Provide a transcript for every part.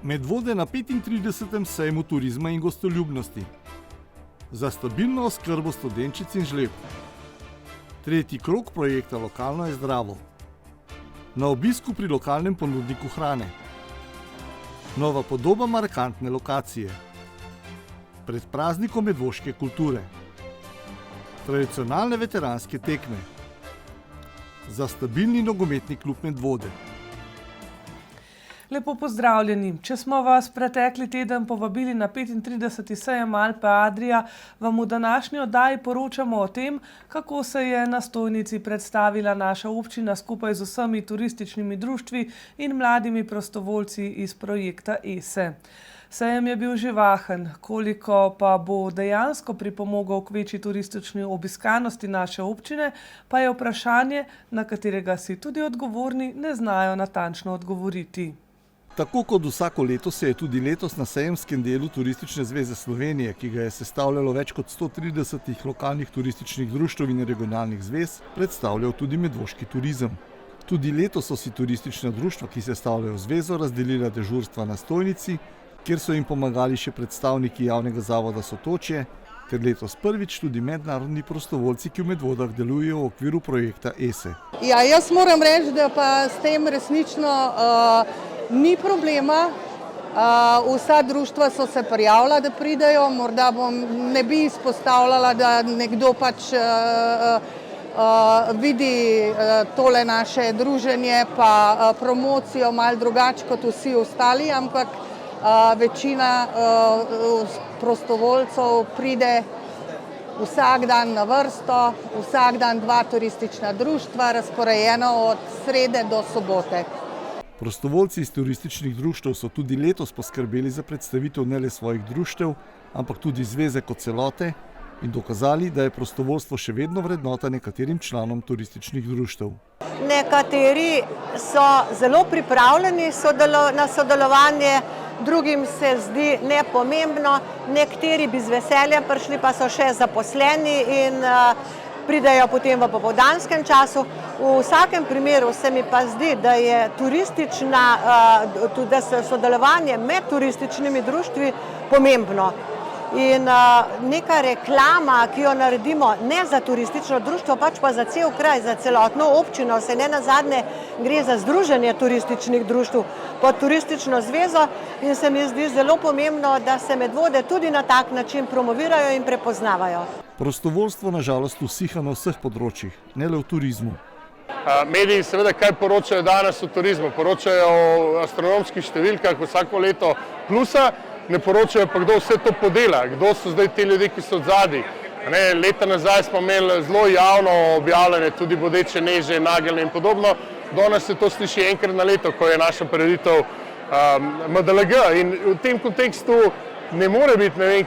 Medvode na 35. sejmu turizma in gostoljubnosti. Za stabilno oskrbo studenčic in žleb. Tretji krog projekta Lokalno je zdravo. Na obisku pri lokalnem ponudniku hrane. Nova podoba markantne lokacije. Pred praznikom medvoške kulture. Tradicionalne veteranske tekme. Za stabilni nogometni klub Medvode. Lepo pozdravljeni. Če smo vas pretekli teden povabili na 35. sejem Alpe Adria, vam v današnji oddaji poročamo o tem, kako se je na stojnici predstavila naša občina skupaj z vsemi turističnimi društvi in mladimi prostovoljci iz projekta ESE. Sejem je bil živahen, koliko pa bo dejansko pripomogel k večji turistični obiskanosti naše občine, pa je vprašanje, na katerega si tudi odgovorni ne znajo natančno odgovoriti. Tako kot vsako leto se je tudi letos na sejemskem delu Turistične zveze Slovenije, ki ga je sestavljalo več kot 130 lokalnih turističnih društev in regionalnih zvez, predstavljal tudi medvoški turizem. Tudi letos so si turistična društva, ki sestavljajo zvezo, razdelila dežurstva na stojnici, kjer so jim pomagali še predstavniki javnega zavoda Sotočje, ter letos prvič tudi mednarodni prostovoljci, ki v Medvodah delujejo v okviru projekta ESE. Ja, jaz moram reči, da pa s tem resnično ni problema. Vsa društva so se prijavila, da pridejo. Morda ne bi izpostavljala, da nekdo pač vidi tole naše druženje pa promocijo malo drugače kot vsi ostali, ampak večina prostovoljcev pride vsak dan na vrsto, vsak dan 2 turistična društva, razporejeno od srede do sobote. Prostovoljci iz turističnih društev so tudi letos poskrbeli za predstavitev ne le svojih društev, ampak tudi zveze kot celote in dokazali, da je prostovoljstvo še vedno vrednota nekaterim članom turističnih društev. Nekateri so zelo pripravljeni na sodelovanje, drugim se zdi nepomembno, nekateri bi z veseljem prišli, pa so še zaposleni in pridejo potem v popoldanskem času. V vsakem primeru se mi pa zdi, da je da se sodelovanje med turističnimi društvi pomembno. In neka reklama, ki jo naredimo ne za turistično društvo, pač pa za cel kraj, za celotno občino, se ne nazadnje gre za združenje turističnih društev pod turistično zvezo in se mi zdi zelo pomembno, da se Medvode tudi na tak način promovirajo in prepoznavajo. Prostovoljstvo nažalost usiha na vseh področjih, ne le v turizmu. Mediji seveda kaj poročajo danes o turizmu? Poročajo o astronomskih številkah vsako leto plusa, ne poročajo pa, kdo vse to podela, kdo so zdaj ti ljudje, ki so odzadaj. Leta nazaj smo imeli zelo javno objavljene tudi bodeče neže, nageljne in podobno. Danes se to sliši enkrat na leto, ko je naša prireditev MDLG. In v tem kontekstu ne more biti ne vem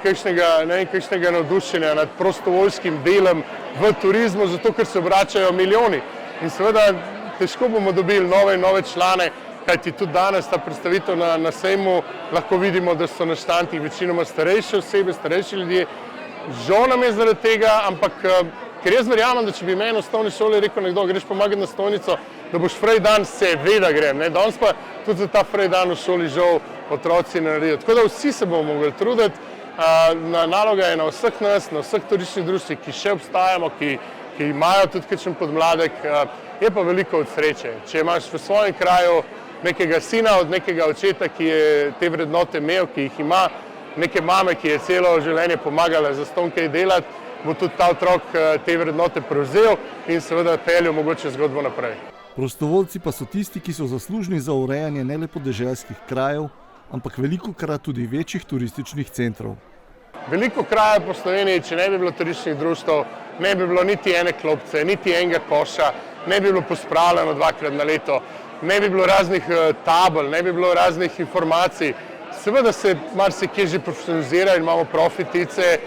kakšnega navdušenja nad prostovoljskim delom v turizmu, zato ker se obračajo milijoni. In seveda težko bomo dobili nove člane, kajti tudi danes ta predstavitev na sejmu lahko vidimo, da so na štandih večinoma starejše osebe, starejši ljudje. Žal nam je zaradi tega, ampak ker jaz verjamem, da če bi meni v osnovni šoli rekel nekdo, greš pomagati na stojnico, da boš frej dan, seveda grem. Danes pa tudi za ta frej dan v šoli žal otroci naredijo. Tako da vsi se bomo mogli truditi. Naloga je na vseh nas, na vseh turističnih društvih, ki še obstajamo, ki imajo tudi kakšen podmladek, je pa veliko od sreče. Če imaš v svojem kraju nekega sina od nekega očeta, ki je te vrednote imel, ki jih ima, neke mame, ki je celo življenje pomagala za ston kaj delati, bo tudi ta otrok te vrednote prevzel in seveda peljal mogoče zgodbo naprej. Prostovoljci pa so tisti, ki so zaslužni za urejanje ne le podeželskih krajev, ampak velikokrat tudi večjih turističnih centrov. Veliko krajev po Sloveniji, če ne bi bilo turističnih društev, ne bi bilo niti ene klopce, niti enega koša, ne bi bilo pospravljeno 2-krat na leto, ne bi bilo raznih tabel, ne bi bilo raznih informacij. Seveda se marsikje že profesionalizira in imamo profitice,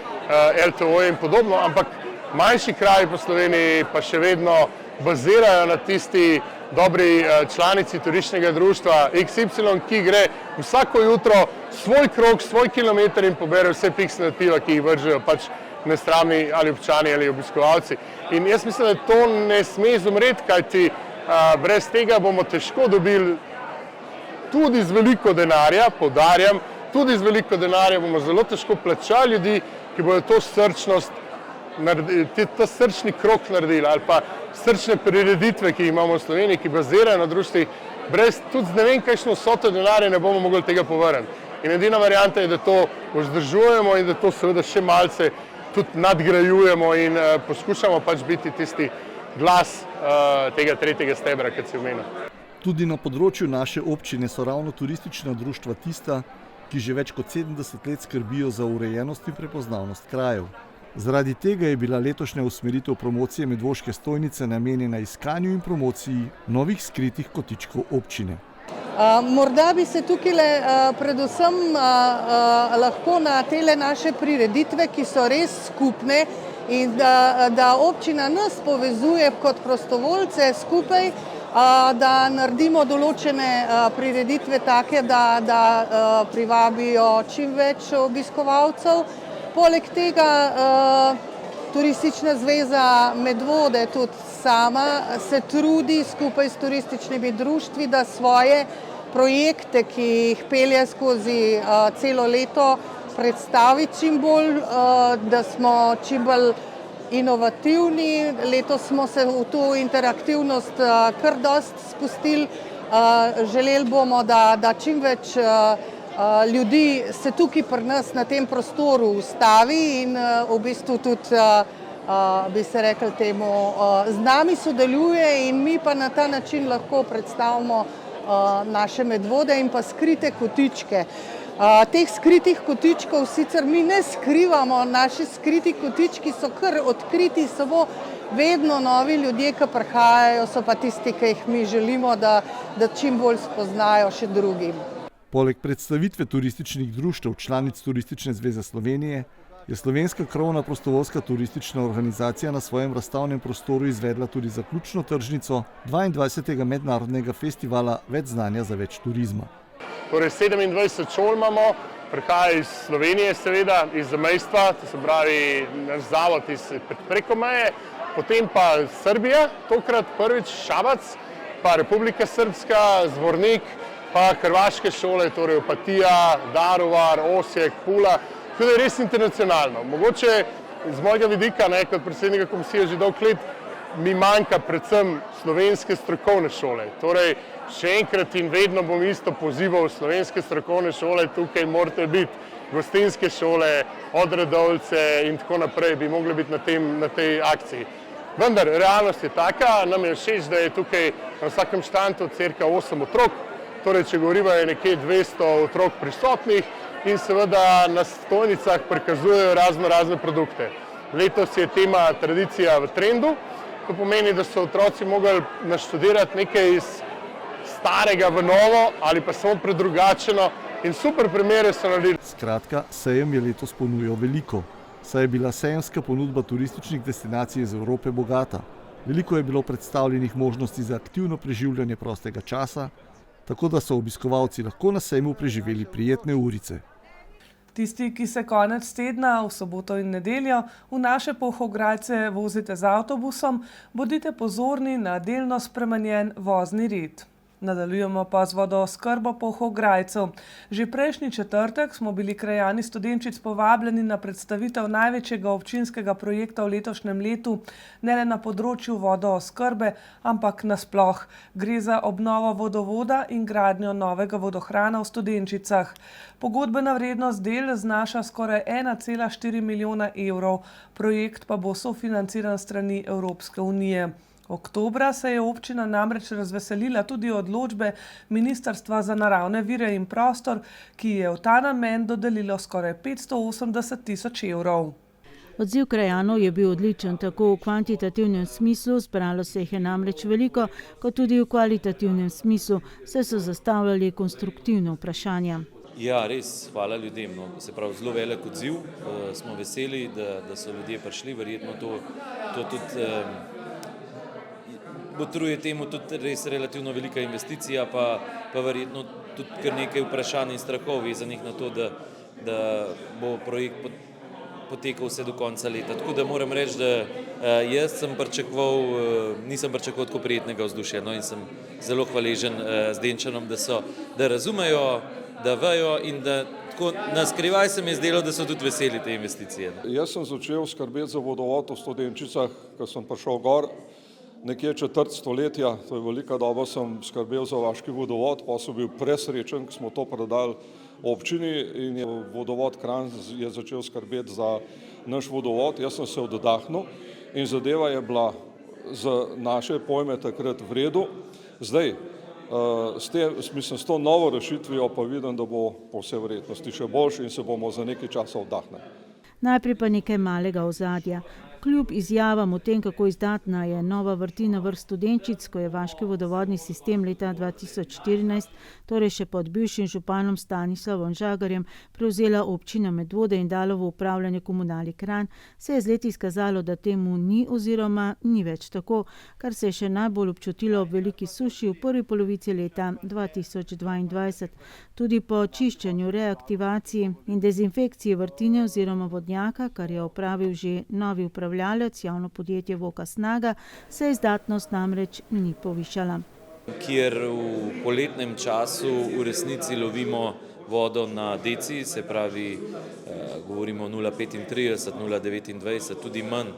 LTO in podobno, ampak manjši kraji po Sloveniji pa še vedno bazirajo na tisti dobri članici turističnega društva XY, ki gre vsako jutro svoj krog, svoj kilometer in pobere vse piksne nativa, ki jih vržejo pač nesramni ali občani ali obiskovalci. In jaz mislim, da to ne sme izumreti, kajti brez tega bomo težko dobili tudi z veliko denarja, poudarjam, tudi z veliko denarja bomo zelo težko plačali ljudi, ki bodo to srčnost, ta srčni krok naredili ali pa srčne prireditve, ki jih imamo v Sloveniji, ki bazirajo na društvih, brez tudi z ne vem kakšno vsoto denarja ne bomo mogli tega povrniti. In edina varianta je, da to vzdržujemo in da to seveda še malce tudi nadgrajujemo in poskušamo pač biti tisti glas tega tretjega stebra, kot si omenil. Tudi na področju naše občine so ravno turistična društva tista, ki že več kot 70 let skrbijo za urejenost in prepoznavnost krajev. Zaradi tega je bila letošnja usmeritev promocije Medvoške stojnice namenjena iskanju in promociji novih skritih kotičkov občine. Morda bi se tukaj predvsem lahko na tele naše prireditve, ki so res skupne in da občina nas povezuje kot prostovoljce skupaj, da naredimo določene prireditve take, da privabijo čim več obiskovalcev. Poleg tega Turistična zveza Medvode tudi sama se trudi skupaj s turističnimi društvi, da svoje projekte, ki jih pelje skozi celo leto, predstavi čim bolj, da smo čim bolj inovativni. Letos smo se v to interaktivnost kar dosti spustili. Želeli bomo, da čim več ljudi se tukaj pri nas na tem prostoru ustavi in v bistvu tudi, bi se rekli temu, z nami sodeluje in mi pa na ta način lahko predstavimo naše medvode in pa skrite kotičke. Teh skritih kotičkov sicer mi ne skrivamo, naši skriti kotički so kar odkriti, samo vedno novi ljudje, ki prihajajo, so pa tisti, ki jih mi želimo, da čim bolj spoznajo še drugim. Poleg predstavitve turističnih društev članic Turistične zveze Slovenije je Slovenska krovna prostovoljska turistična organizacija na svojem razstavnem prostoru izvedla tudi zaključno tržnico 22. mednarodnega festivala Več znanja za več turizma. Torej 27 šol imamo, prihaja iz Slovenije seveda, iz zamejstva, to se pravi naš zavod preko meje, potem pa Srbija, tokrat prvič Šabac, pa Republika Srpska, Zvornik, pa hrvaške šole, torej Opatija, Daruvar, Osijek, Pula, tudi je res internacionalno. Mogoče z mojega vidika, kot predsednika komisije že dolgo let, mi manjka predvsem slovenske strokovne šole. Torej, še enkrat in vedno bom isto pozival slovenske strokovne šole, tukaj morate biti gostinske šole, od Radovljice in tako naprej, bi mogli biti na tej akciji. Vendar, realnost je taka, nam je všeč, da je tukaj na vsakem štantu cirka 8 otrok, torej, če govorimo, je nekje 200 otrok prisotnih in seveda na stojnicah prikazujejo razne produkte. Letos je tema tradicija v trendu, to pomeni, da so otroci mogli naštudirati nekaj iz starega v novo ali pa samo predrugačeno in super primere so naredili. Skratka, sejem je letos ponujal veliko, saj je bila sejemska ponudba turističnih destinacij iz Evrope bogata. Veliko je bilo predstavljenih možnosti za aktivno preživljanje prostega časa, tako da so obiskovalci lahko na sejmu preživeli prijetne urice. Tisti, ki se konec tedna, v soboto in nedeljo, v naše Polhograjce vozite z avtobusom, bodite pozorni na delno spremenjen vozni red. Nadaljujemo pa z vodooskrbo Polhograjcev. Že prejšnji četrtek smo bili krajani Studenčic povabljeni na predstavitev največjega občinskega projekta v letošnjem letu, ne le na področju vodooskrbe, ampak nasploh. Gre za obnovo vodovoda in gradnjo novega vodohrana v Studenčicah. Pogodbena vrednost del znaša skoraj 1,4 milijona evrov, projekt pa bo sofinanciran strani Evropske unije. Oktobra se je občina namreč razveselila tudi odločbe Ministrstva za naravne vire in prostor, ki je v ta namen dodelilo skoraj 580 000 evrov. Odziv krajanov je bil odličen, tako v kvantitativnem smislu, zbralo se jih je namreč veliko, kot tudi v kvalitativnem smislu, saj so zastavljali konstruktivne vprašanja. Ja, res, hvala ljudem. Se pravi, zelo velik odziv. Smo veseli, da so ljudje prišli, verjetno to tudi botruje temu tudi res relativno velika investicija, pa verjetno tudi kar nekaj vprašanj in strahov vezanih na to, da bo projekt potekal vse do konca leta. Tako da moram reči, da jaz sem pričakoval, nisem pričakoval tako prijetnega vzdušja, no, in sem zelo hvaležen Zdenčanom, da razumejo, da vejo in da tako na skrivaj se mi je zdelo, da so tudi veseli te investicije. Jaz sem začel skrbeti za vodovod v Studenčicah, ko sem prišel gor, nekje četrt stoletja, to je velika doba, sem skrbel za vaški vodovod, pa sem bil presrečen, ko smo to predali občini in je vodovod Kranj je začel skrbeti za naš vodovod. Jaz sem se oddahnil in zadeva je bila za naše pojme takrat v redu. Zdaj, s to novo rešitvijo pa vidim, da bo po vsej verjetnosti še boljši in se bomo za nekaj časa oddahnili. Najprej pa nekaj malega ozadja. Kljub izjavam o tem, kako izdatna je nova vrtina vrh Studenčic, ko je vaški vodovodni sistem leta 2014, torej še pod bivšim županom Stanislavom Žagarjem, prevzela občina Medvode in dala v upravljanje Komunali Kranj, se je z leti izkazalo, da temu ni oziroma ni več tako, kar se je še najbolj občutilo ob veliki suši v prvi polovici leta 2022. Tudi po čiščenju, reaktivaciji in dezinfekciji vrtine oziroma vodnjaka, kar je opravil že novi upravljalec, javno podjetje Voka Snaga, se izdatnost namreč ni povišala. Kjer v poletnem času v resnici lovimo vodo na deci, se pravi, govorimo 0,35, 0,29, tudi manj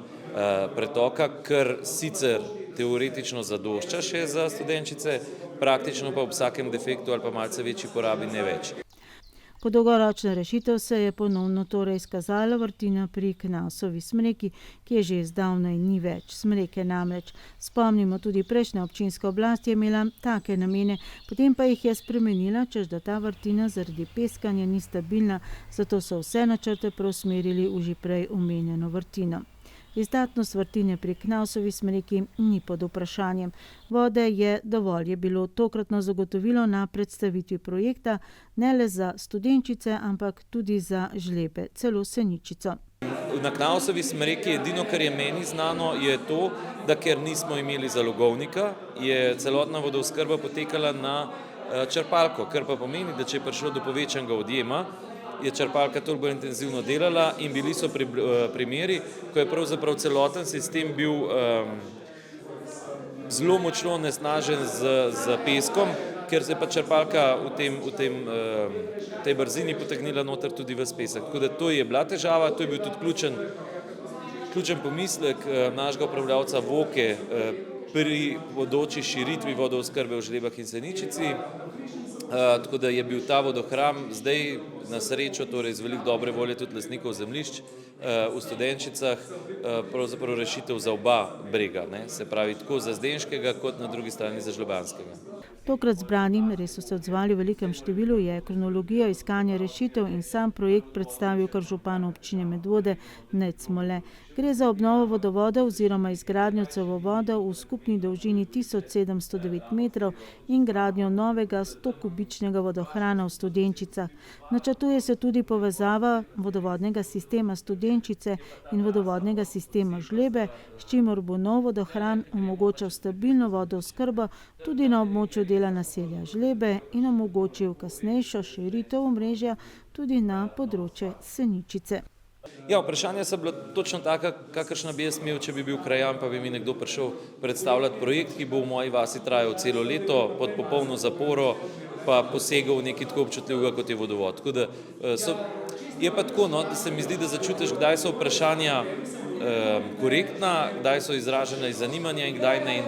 pretoka, kar sicer teoretično zadošča še za Studenčice, praktično pa ob vsakem defektu ali pa malce večji porabi ne več. Kot dolgoročna rešitev se je ponovno torej izkazala vrtina pri Knausovi smreki, ki je že zdavnaj ni več smreke namreč. Spomnimo, tudi prejšnja občinska oblast je imela take namene, potem pa jih je spremenila, češ da ta vrtina zaradi peskanja ni stabilna, zato so vse načrte preusmerili v že prej omenjeno vrtino. Izdatnost vrtine pri Knausovi smreki ni pod vprašanjem. Vode je dovolj, je bilo tokratno zagotovilo na predstavitvi projekta, ne le za Studenčice, ampak tudi za Žlebe, celo Seničico. Na Knausovi smreki edino, kar je meni znano, je to, da ker nismo imeli zalogovnika, je celotna vodooskrba potekala na črpalko, kar pa pomeni, da če je prišlo do povečanega odjema, je črpalka toliko bolj intenzivno delala in bili so primeri, ko je pravzaprav celoten sistem bil zelo močno onesnažen z peskom, ker se je pa črpalka v tej brzini potegnila noter tudi ves pesek. Tako da to je bila težava, to je bil tudi ključen pomislek našega upravljavca Voke pri bodoči širitvi vodooskrbe v Žlebah in Seničici. Tako da je bil ta vodohram zdaj na srečo, torej z veliko dobre volje tudi lastnikov zemljišč v Studenčicah, pravzaprav rešitev za oba brega, ne? Se pravi tako za Zdenškega kot na drugi strani za Žlebanskega. Tokrat zbranim, res so se odzvali v velikem številu, je kronologijo iskanja rešitev in sam projekt predstavil kar župan občine Medvode Nec Smole. Gre za obnovo vodovoda oziroma izgradnjo cevovoda v skupni dolžini 1709 metrov in gradnjo novega 100-kubičnega vodohrana v Studenčicah. Načrtuje se tudi povezava vodovodnega sistema Studenčice in vodovodnega sistema Žlebe, s čimer bo nov vodohran omogočal stabilno vodooskrbo tudi na območju dela naselja Žlebe in omogočil kasnejšo širitev omrežja tudi na področje Seničice. Ja, vprašanja so bila točno taka, kakršna bi jaz imel, če bi bil krajan, pa bi mi nekdo prišel predstavljati projekt, ki bo v moji vasi trajal celo leto pod popolno zaporo, pa posegal v nekaj tako občutljivega, kot je vodovod. Tako da je pa tako, no, da se mi zdi, da začutiš, kdaj so vprašanja korektna, kdaj so izražena iz zanimanja in kdaj ne. In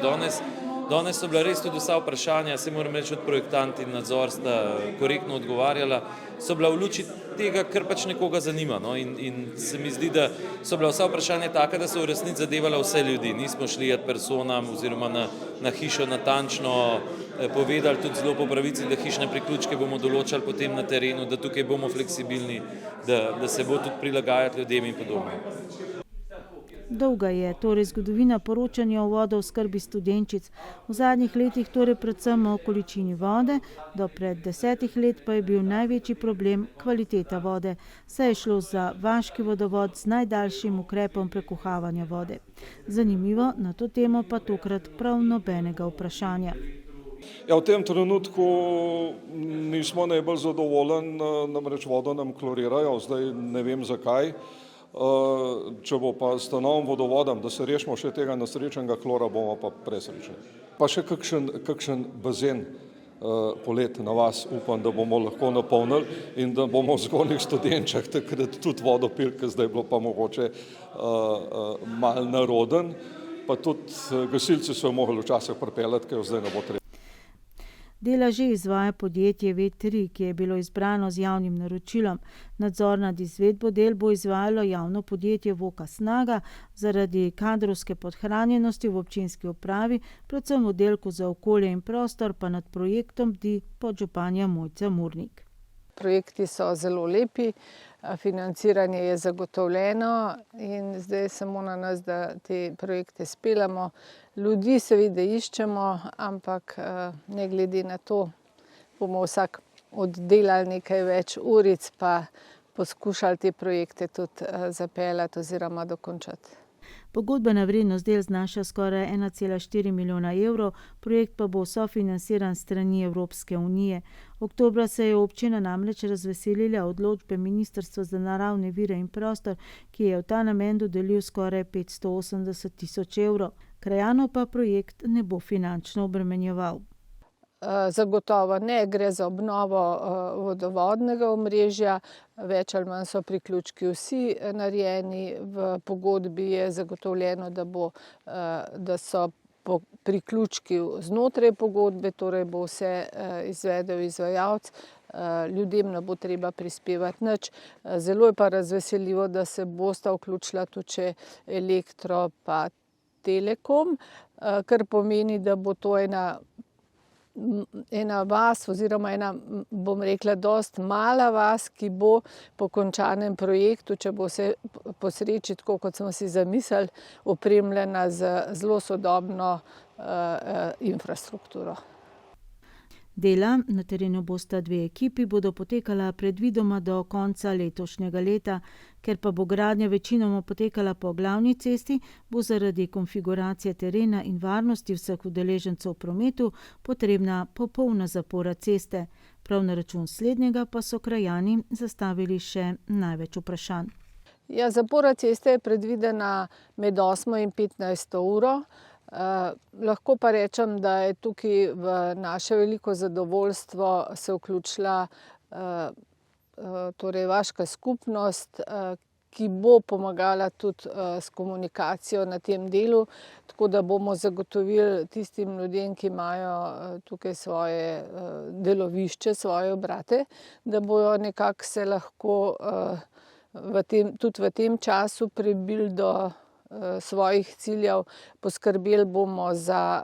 danes so bila res tudi vsa vprašanja, se moram reči, od projektant in nadzor sta korektno odgovarjala, so bila v luči tega, kar pač nekoga zanima. No? In se mi zdi, da so bila vsa vprašanja taka, da so v resnici zadevala vse ljudi. Nismo šli ad personam oziroma na hišo natančno povedali, tudi zelo po pravici, da hišne priključke bomo določali potem na terenu, da tukaj bomo fleksibilni, da se bo tudi prilagajati ljudem in podobno. Dolga je torej zgodovina poročanja o vodooskrbi Studenčic. V zadnjih letih torej predvsem o količini vode, do pred 10 let pa je bil največji problem kvaliteta vode, saj je šlo za vaški vodovod z najdaljšim ukrepom prekuhavanja vode. Zanimivo, na to temo pa tokrat prav nobenega vprašanja. Ja, v tem trenutku nismo najbolj zadovoljni, namreč vodo nam klorirajo, zdaj ne vem zakaj. Če bo pa s novim vodovodom, da se rešimo še tega nesrečnega klora, bomo pa presrečni. Pa še kakšen bazen polet na vas, upam, da bomo lahko napolnili in da bomo v Zgornjih Studenčah takrat tudi vodo pili, ker zdaj je bilo pa mogoče malo naroden, pa tudi gasilci so jo mogli včasih pripeljati, ker jo zdaj ne bo treba. Dela že izvaja podjetje V3, ki je bilo izbrano z javnim naročilom. Nadzor nad izvedbo del bo izvajalo javno podjetje Voka Snaga, zaradi kadrovske podhranjenosti v občinski upravi, predvsem v oddelku za okolje in prostor, pa nad projektom bdi podžupanja Mojca Murnik. Projekti so zelo lepi, financiranje je zagotovljeno in zdaj je samo na nas, da te projekte speljamo. Ljudi seveda iščemo, ampak ne glede na to bomo vsak oddelali nekaj več uric, pa poskušali te projekte tudi zapeljati oziroma dokončati. Pogodbena vrednost del znaša skoraj 1,4 milijona evrov, projekt pa bo sofinanciran strani Evropske unije. Oktobra se je občina namreč razveselila odločbe Ministrstva za naravne vire in prostor, ki je v ta namen dodelil skoraj 580 tisoč evrov. Krajanov pa projekt ne bo finančno obremenjeval. Zagotovo ne, gre za obnovo vodovodnega omrežja, več ali manj so priključki vsi narejeni, v pogodbi je zagotovljeno, da so priključki znotraj pogodbe, torej bo vse izvedel izvajalec, ljudem ne bo treba prispevati nič. Zelo je pa razveseljivo, da se bosta vključila tudi še Elektro pa Telekom, kar pomeni, da bo to ena vas oziroma ena, bom rekla, dost mala vas, ki bo po končanem projektu, če bo vse po sreči, tako kot smo si zamislili, opremljena z zelo sodobno infrastrukturo. Dela na terenu bosta dve ekipi, bodo potekala predvidoma do konca letošnjega leta. Ker pa bo gradnja večinoma potekala po glavni cesti, bo zaradi konfiguracije terena in varnosti vseh udeležencev v prometu potrebna popolna zapora ceste. Prav na račun slednjega pa so krajani zastavili še največ vprašanj. Ja, zapora ceste je predvidena med 8 in 15 uro. Lahko pa rečem, da je tukaj v naše veliko zadovoljstvo se vključila torej vaška skupnost, ki bo pomagala tudi s komunikacijo na tem delu, tako da bomo zagotovili tistim ljudem, ki imajo tukaj svoje delovišče, svoje obrate, da bojo nekako se lahko tudi v tem času prebili do svojih ciljev. Poskrbeli bomo za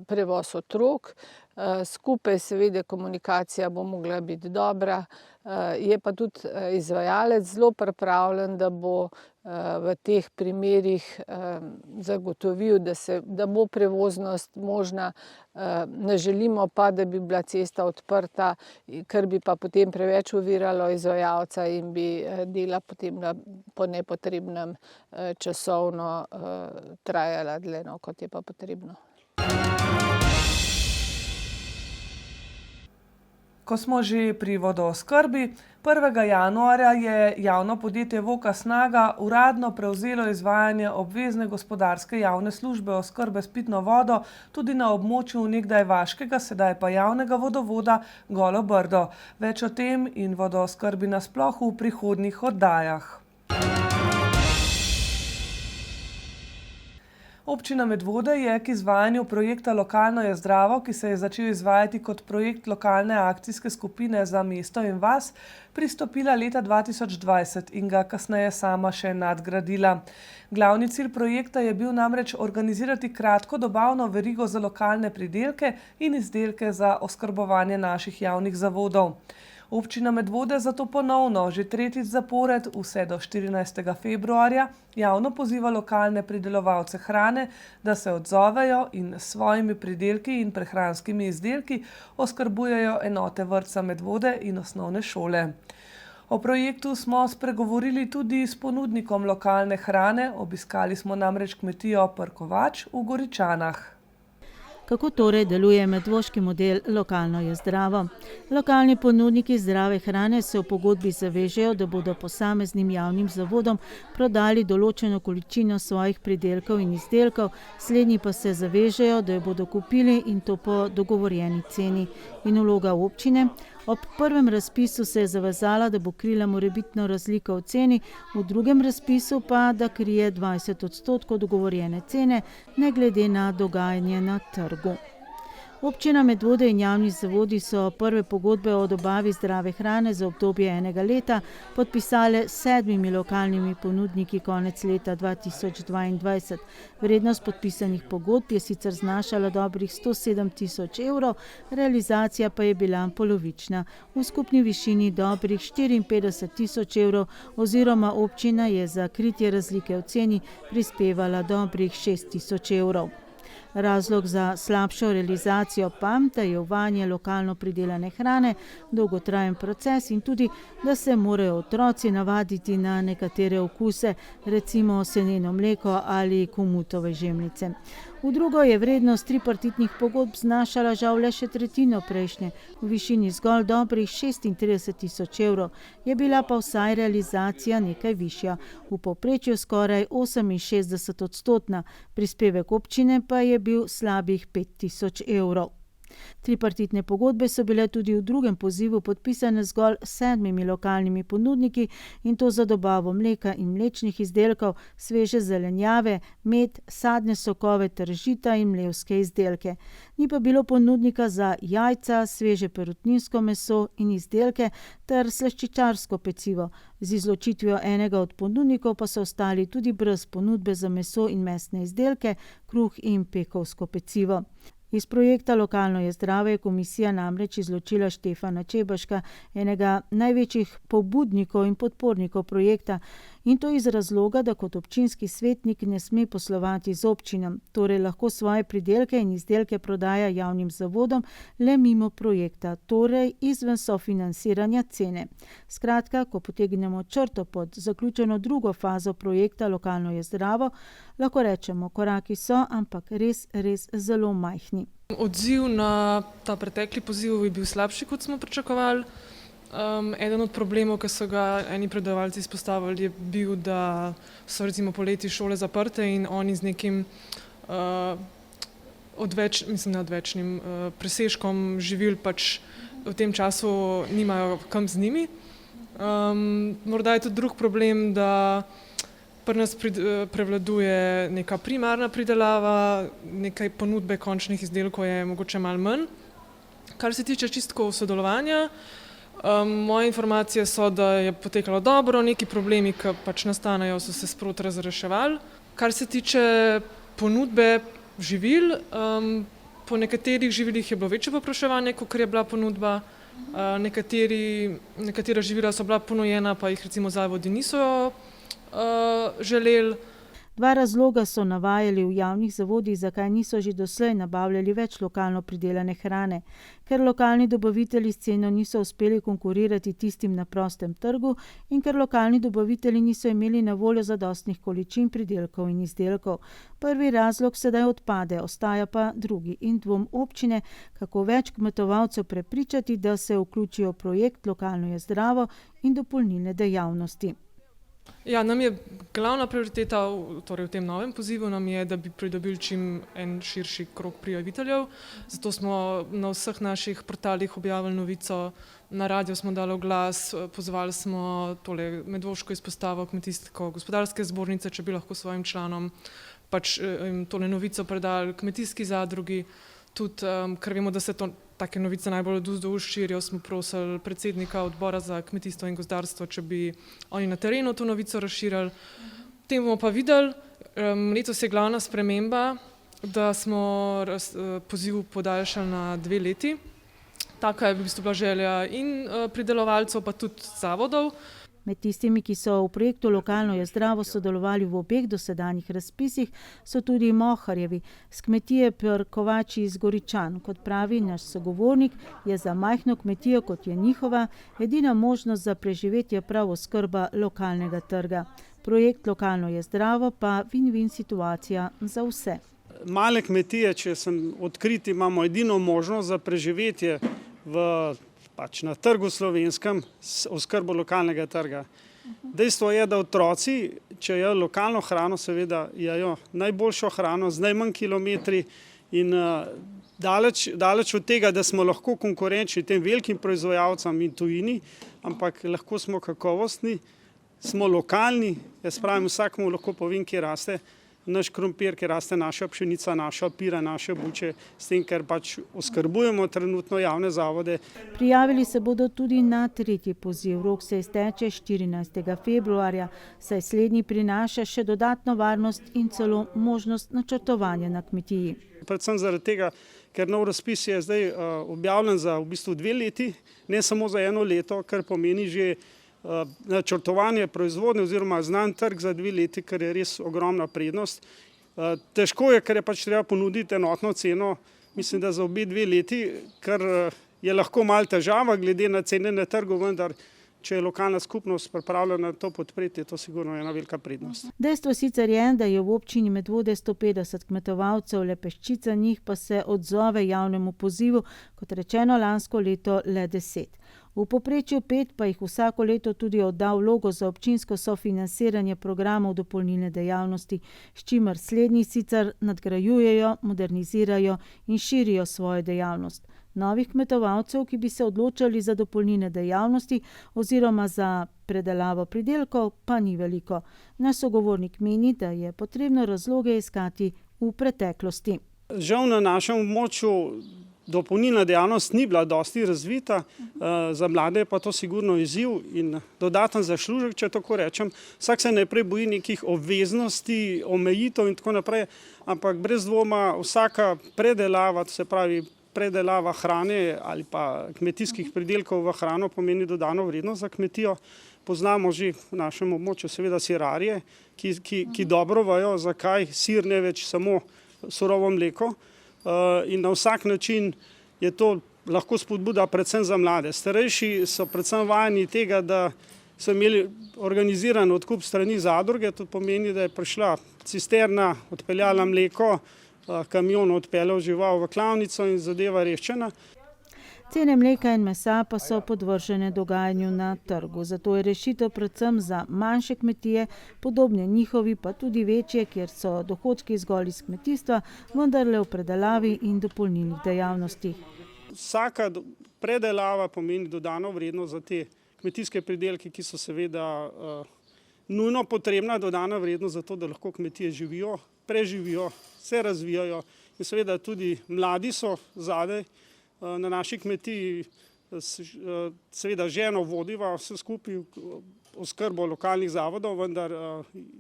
prevoz otrok, skupaj seveda komunikacija bo mogla biti dobra, je pa tudi izvajalec zelo pripravljen, da bo v teh primerih zagotovil, da bo prevoznost možna. Ne želimo pa, da bi bila cesta odprta, kar bi pa potem preveč oviralo izvajalca in bi dela potem po nepotrebnem časovno trajala dlje, kot je pa potrebno. Ko smo že pri vodooskrbi, 1. januarja je javno podjetje Voka Snaga uradno prevzelo izvajanje obvezne gospodarske javne službe oskrbe s pitno vodo tudi na območju nekdaj vaškega, sedaj pa javnega vodovoda Golo Brdo. Več o tem in vodooskrbi nasploh v prihodnjih oddajah. Občina Medvode je k izvajanju projekta Lokalno je zdravo, ki se je začel izvajati kot projekt lokalne akcijske skupine za mesto in vas, pristopila leta 2020 in ga kasneje sama še nadgradila. Glavni cilj projekta je bil namreč organizirati kratko dobavno verigo za lokalne pridelke in izdelke za oskrbovanje naših javnih zavodov. Občina Medvode zato ponovno, že tretjič zapored, vse do 14. februarja, javno poziva lokalne pridelovalce hrane, da se odzovejo in s svojimi pridelki in prehranskimi izdelki oskrbujejo enote vrtca Medvode in osnovne šole. O projektu smo spregovorili tudi s ponudnikom lokalne hrane, obiskali smo namreč kmetijo Prkovač v Goričanah. Kako torej deluje medvoški model Lokalno je zdravo? Lokalni ponudniki zdrave hrane se v pogodbi zavežejo, da bodo posameznim javnim zavodom prodali določeno količino svojih pridelkov in izdelkov, slednji pa se zavežejo, da jo bodo kupili in to po dogovorjeni ceni. In vloga občine? Ob prvem razpisu se je zavezala, da bo krila morebitno razliko v ceni, v drugem razpisu pa, da krije 20% dogovorjene cene, ne glede na dogajanje na trgu. Občina Medvode in javni zavodi so prve pogodbe o dobavi zdrave hrane za obdobje enega leta podpisale s 7 lokalnimi ponudniki konec leta 2022. Vrednost podpisanih pogodb je sicer znašala dobrih 107 tisoč evrov, realizacija pa je bila polovična, v skupni višini dobrih 54 tisoč evrov oziroma občina je za kritje razlike v ceni prispevala dobrih 6 tisoč evrov. Razlog za slabšo realizacijo pa, da je uvajanje lokalno pridelane hrane dolgotrajen proces in tudi, da se morajo otroci navaditi na nekatere okuse, recimo seneno mleko ali komutove žemljice. V drugo je vrednost tripartitnih pogodb znašala žal le še tretjino prejšnje, v višini zgolj dobrih 36 tisoč evrov, je bila pa vsaj realizacija nekaj višja, v povprečju skoraj 68%, prispevek občine pa je bil slabih 5 tisoč evrov. Tripartitne pogodbe so bile tudi v drugem pozivu podpisane zgolj s 7 lokalnimi ponudniki in to za dobavo mleka in mlečnih izdelkov, sveže zelenjave, med, sadne sokove ter žita in mlevske izdelke. Ni pa bilo ponudnika za jajca, sveže perutninsko meso in izdelke ter slaščičarsko pecivo. Z izločitvijo enega od ponudnikov pa so ostali tudi brez ponudbe za meso in mesne izdelke, kruh in pekovsko pecivo. Iz projekta Lokalno je zdravo je komisija namreč izločila Štefana Čebaška, enega največjih pobudnikov in podpornikov projekta, in to iz razloga, da kot občinski svetnik ne sme poslovati z občinam, torej lahko svoje pridelke in izdelke prodaja javnim zavodom le mimo projekta, torej izven sofinanciranja cene. Skratka, ko potegnemo črto pod zaključeno drugo fazo projekta Lokalno je zdravo, lahko rečemo, koraki so, ampak res zelo majhni. Odziv na ta pretekli poziv je bil slabši, kot smo pričakovali. Eden od problemov, ki so ga eni predavalci izpostavili, je bil, da so recimo poleti šole zaprte in oni z nekim odvečnim presežkom živil pač v tem času nimajo kam z njimi. Morda je tudi drug problem, da pri nas prevladuje neka primarna pridelava, nekaj ponudbe končnih izdelkov je mogoče malo manj. Kar se tiče čistko sodelovanja, moje informacije so, da je potekalo dobro, neki problemi, ki pač nastanejo, so se sproti razreševali. Kar se tiče ponudbe živil, po nekaterih živilih je bilo večje povpraševanje, kot je bila ponudba. Nekatera živila so bila ponujena, pa jih recimo zavodi niso želeli. Dva razloga so navajali v javnih zavodih, zakaj niso že doslej nabavljali več lokalno pridelane hrane. Ker lokalni dobavitelji s ceno niso uspeli konkurirati tistim na prostem trgu in ker lokalni dobavitelji niso imeli na voljo zadostnih količin pridelkov in izdelkov. Prvi razlog sedaj odpade, ostaja pa drugi in dvom občine, kako več kmetovalcev prepričati, da se vključijo v projekt Lokalno je zdravo in dopolnilne dejavnosti. Ja, nam je glavna prioriteta torej v tem novem pozivu nam je, da bi pridobili čim en širši krog prijaviteljev. Zato smo na vseh naših portalih objavili novico, na radio smo dali oglas, pozvali smo medvoško izpostavo Kmetijsko-gospodarske zbornice, če bi lahko svojim članom pač tole novico predali kmetijski zadrugi. Tudi, ker vemo, da se take novice najbolj od ust do ust širijo, smo prosili predsednika odbora za kmetijstvo in gozdarstvo, če bi oni na terenu to novico razširili. Potem bomo pa videli, letos je glavna sprememba, da smo poziv podaljšali na 2 leti. Taka je v bistvu bila želja in pridelovalcev, pa tudi zavodov. Med tistimi, ki so v projektu Lokalno je zdravo sodelovali v obeh dosedanjih razpisih, so tudi Moharjevi s kmetije Kovači iz Goričan. Kot pravi naš sogovornik, je za majhno kmetijo, kot je njihova, edina možnost za preživetje prav oskrba lokalnega trga. Projekt Lokalno je zdravo pa win-win situacija za vse. Male kmetije, če sem odkrit, imamo edino možnost za preživetje na trgu slovenskem s oskrbo lokalnega trga. Dejstvo je, da otroci, če jejo lokalno hrano, seveda jejo najboljšo hrano z najmanj kilometri in daleč od tega, da smo lahko konkurenčni tem velikim proizvajalcem in tujini, ampak lahko smo kakovostni, smo lokalni, jaz pravim, vsakmu lahko povem, kje raste naš krompir, kjer raste naša pšenica, naša pira, naše buče, s tem, ker pač oskrbujemo trenutno javne zavode. Prijavili se bodo tudi na tretji poziv. Rok se izteče 14. februarja, saj slednji prinaša še dodatno varnost in celo možnost načrtovanja na kmetiji. Predvsem zaradi tega, ker nov razpis je zdaj objavljen za v bistvu 2 leti, ne samo za 1 leto, kar pomeni že načrtovanje proizvodnje oziroma znan trg za 2 leti, kar je res ogromna prednost. Težko je, ker je pač treba ponuditi enotno ceno, mislim, da za obe 2 leti, kar je lahko malo težava glede na cene na trgu, vendar če je lokalna skupnost pripravljena to podpreti, je to sigurno ena velika prednost. Dejstvo sicer je, da je v občini Medvode 150 kmetovalcev, le peščica njih pa se odzove javnemu pozivu, kot rečeno lansko leto le 10. V povprečju 5 pa jih vsako leto tudi odda vlogo za občinsko sofinansiranje programov dopolnilne dejavnosti, s čimer slednji sicer nadgrajujejo, modernizirajo in širijo svojo dejavnost. Novih kmetovalcev, ki bi se odločali za dopolnilne dejavnosti oziroma za predelavo pridelkov, pa ni veliko. Naš sogovornik meni, da je potrebno razloge iskati v preteklosti. Žal na našem območju dopolnilna dejavnost ni bila dosti razvita, za mlade je pa to sigurno izziv in dodaten zaslužek, če tako rečem. Vsak se najprej boji nekih obveznosti, omejitev in tako naprej, ampak brez dvoma vsaka predelava, to se pravi predelava hrane ali pa kmetijskih pridelkov v hrano pomeni dodano vrednost za kmetijo. Poznamo že v našem območju seveda sirarje, ki dobro vejo, zakaj sir ne več samo surovo mleko. In na vsak način je to lahko spodbuda predvsem za mlade. Starejši so predvsem vajeni tega, da so imeli organiziran odkup strani zadruge, to pomeni, da je prišla cisterna, odpeljala mleko, kamion odpeljal žival v klavnico in zadeva reščena. Cene mleka in mesa pa so podvržene dogajanju na trgu, zato je rešitev predvsem za manjše kmetije, podobne njihovi pa tudi večje, kjer so dohodki zgolj iz kmetijstva, vendarle v predelavi in dopolnilnih dejavnostih. Vsaka predelava pomeni dodano vrednost za te kmetijske pridelke, ki so seveda nujno potrebna dodana vrednost za to, da lahko kmetije živijo, preživijo, se razvijajo in seveda tudi mladi so zadaj. Na naši kmetiji seveda ženo vodiva vse skupaj oskrbo lokalnih zavodov, vendar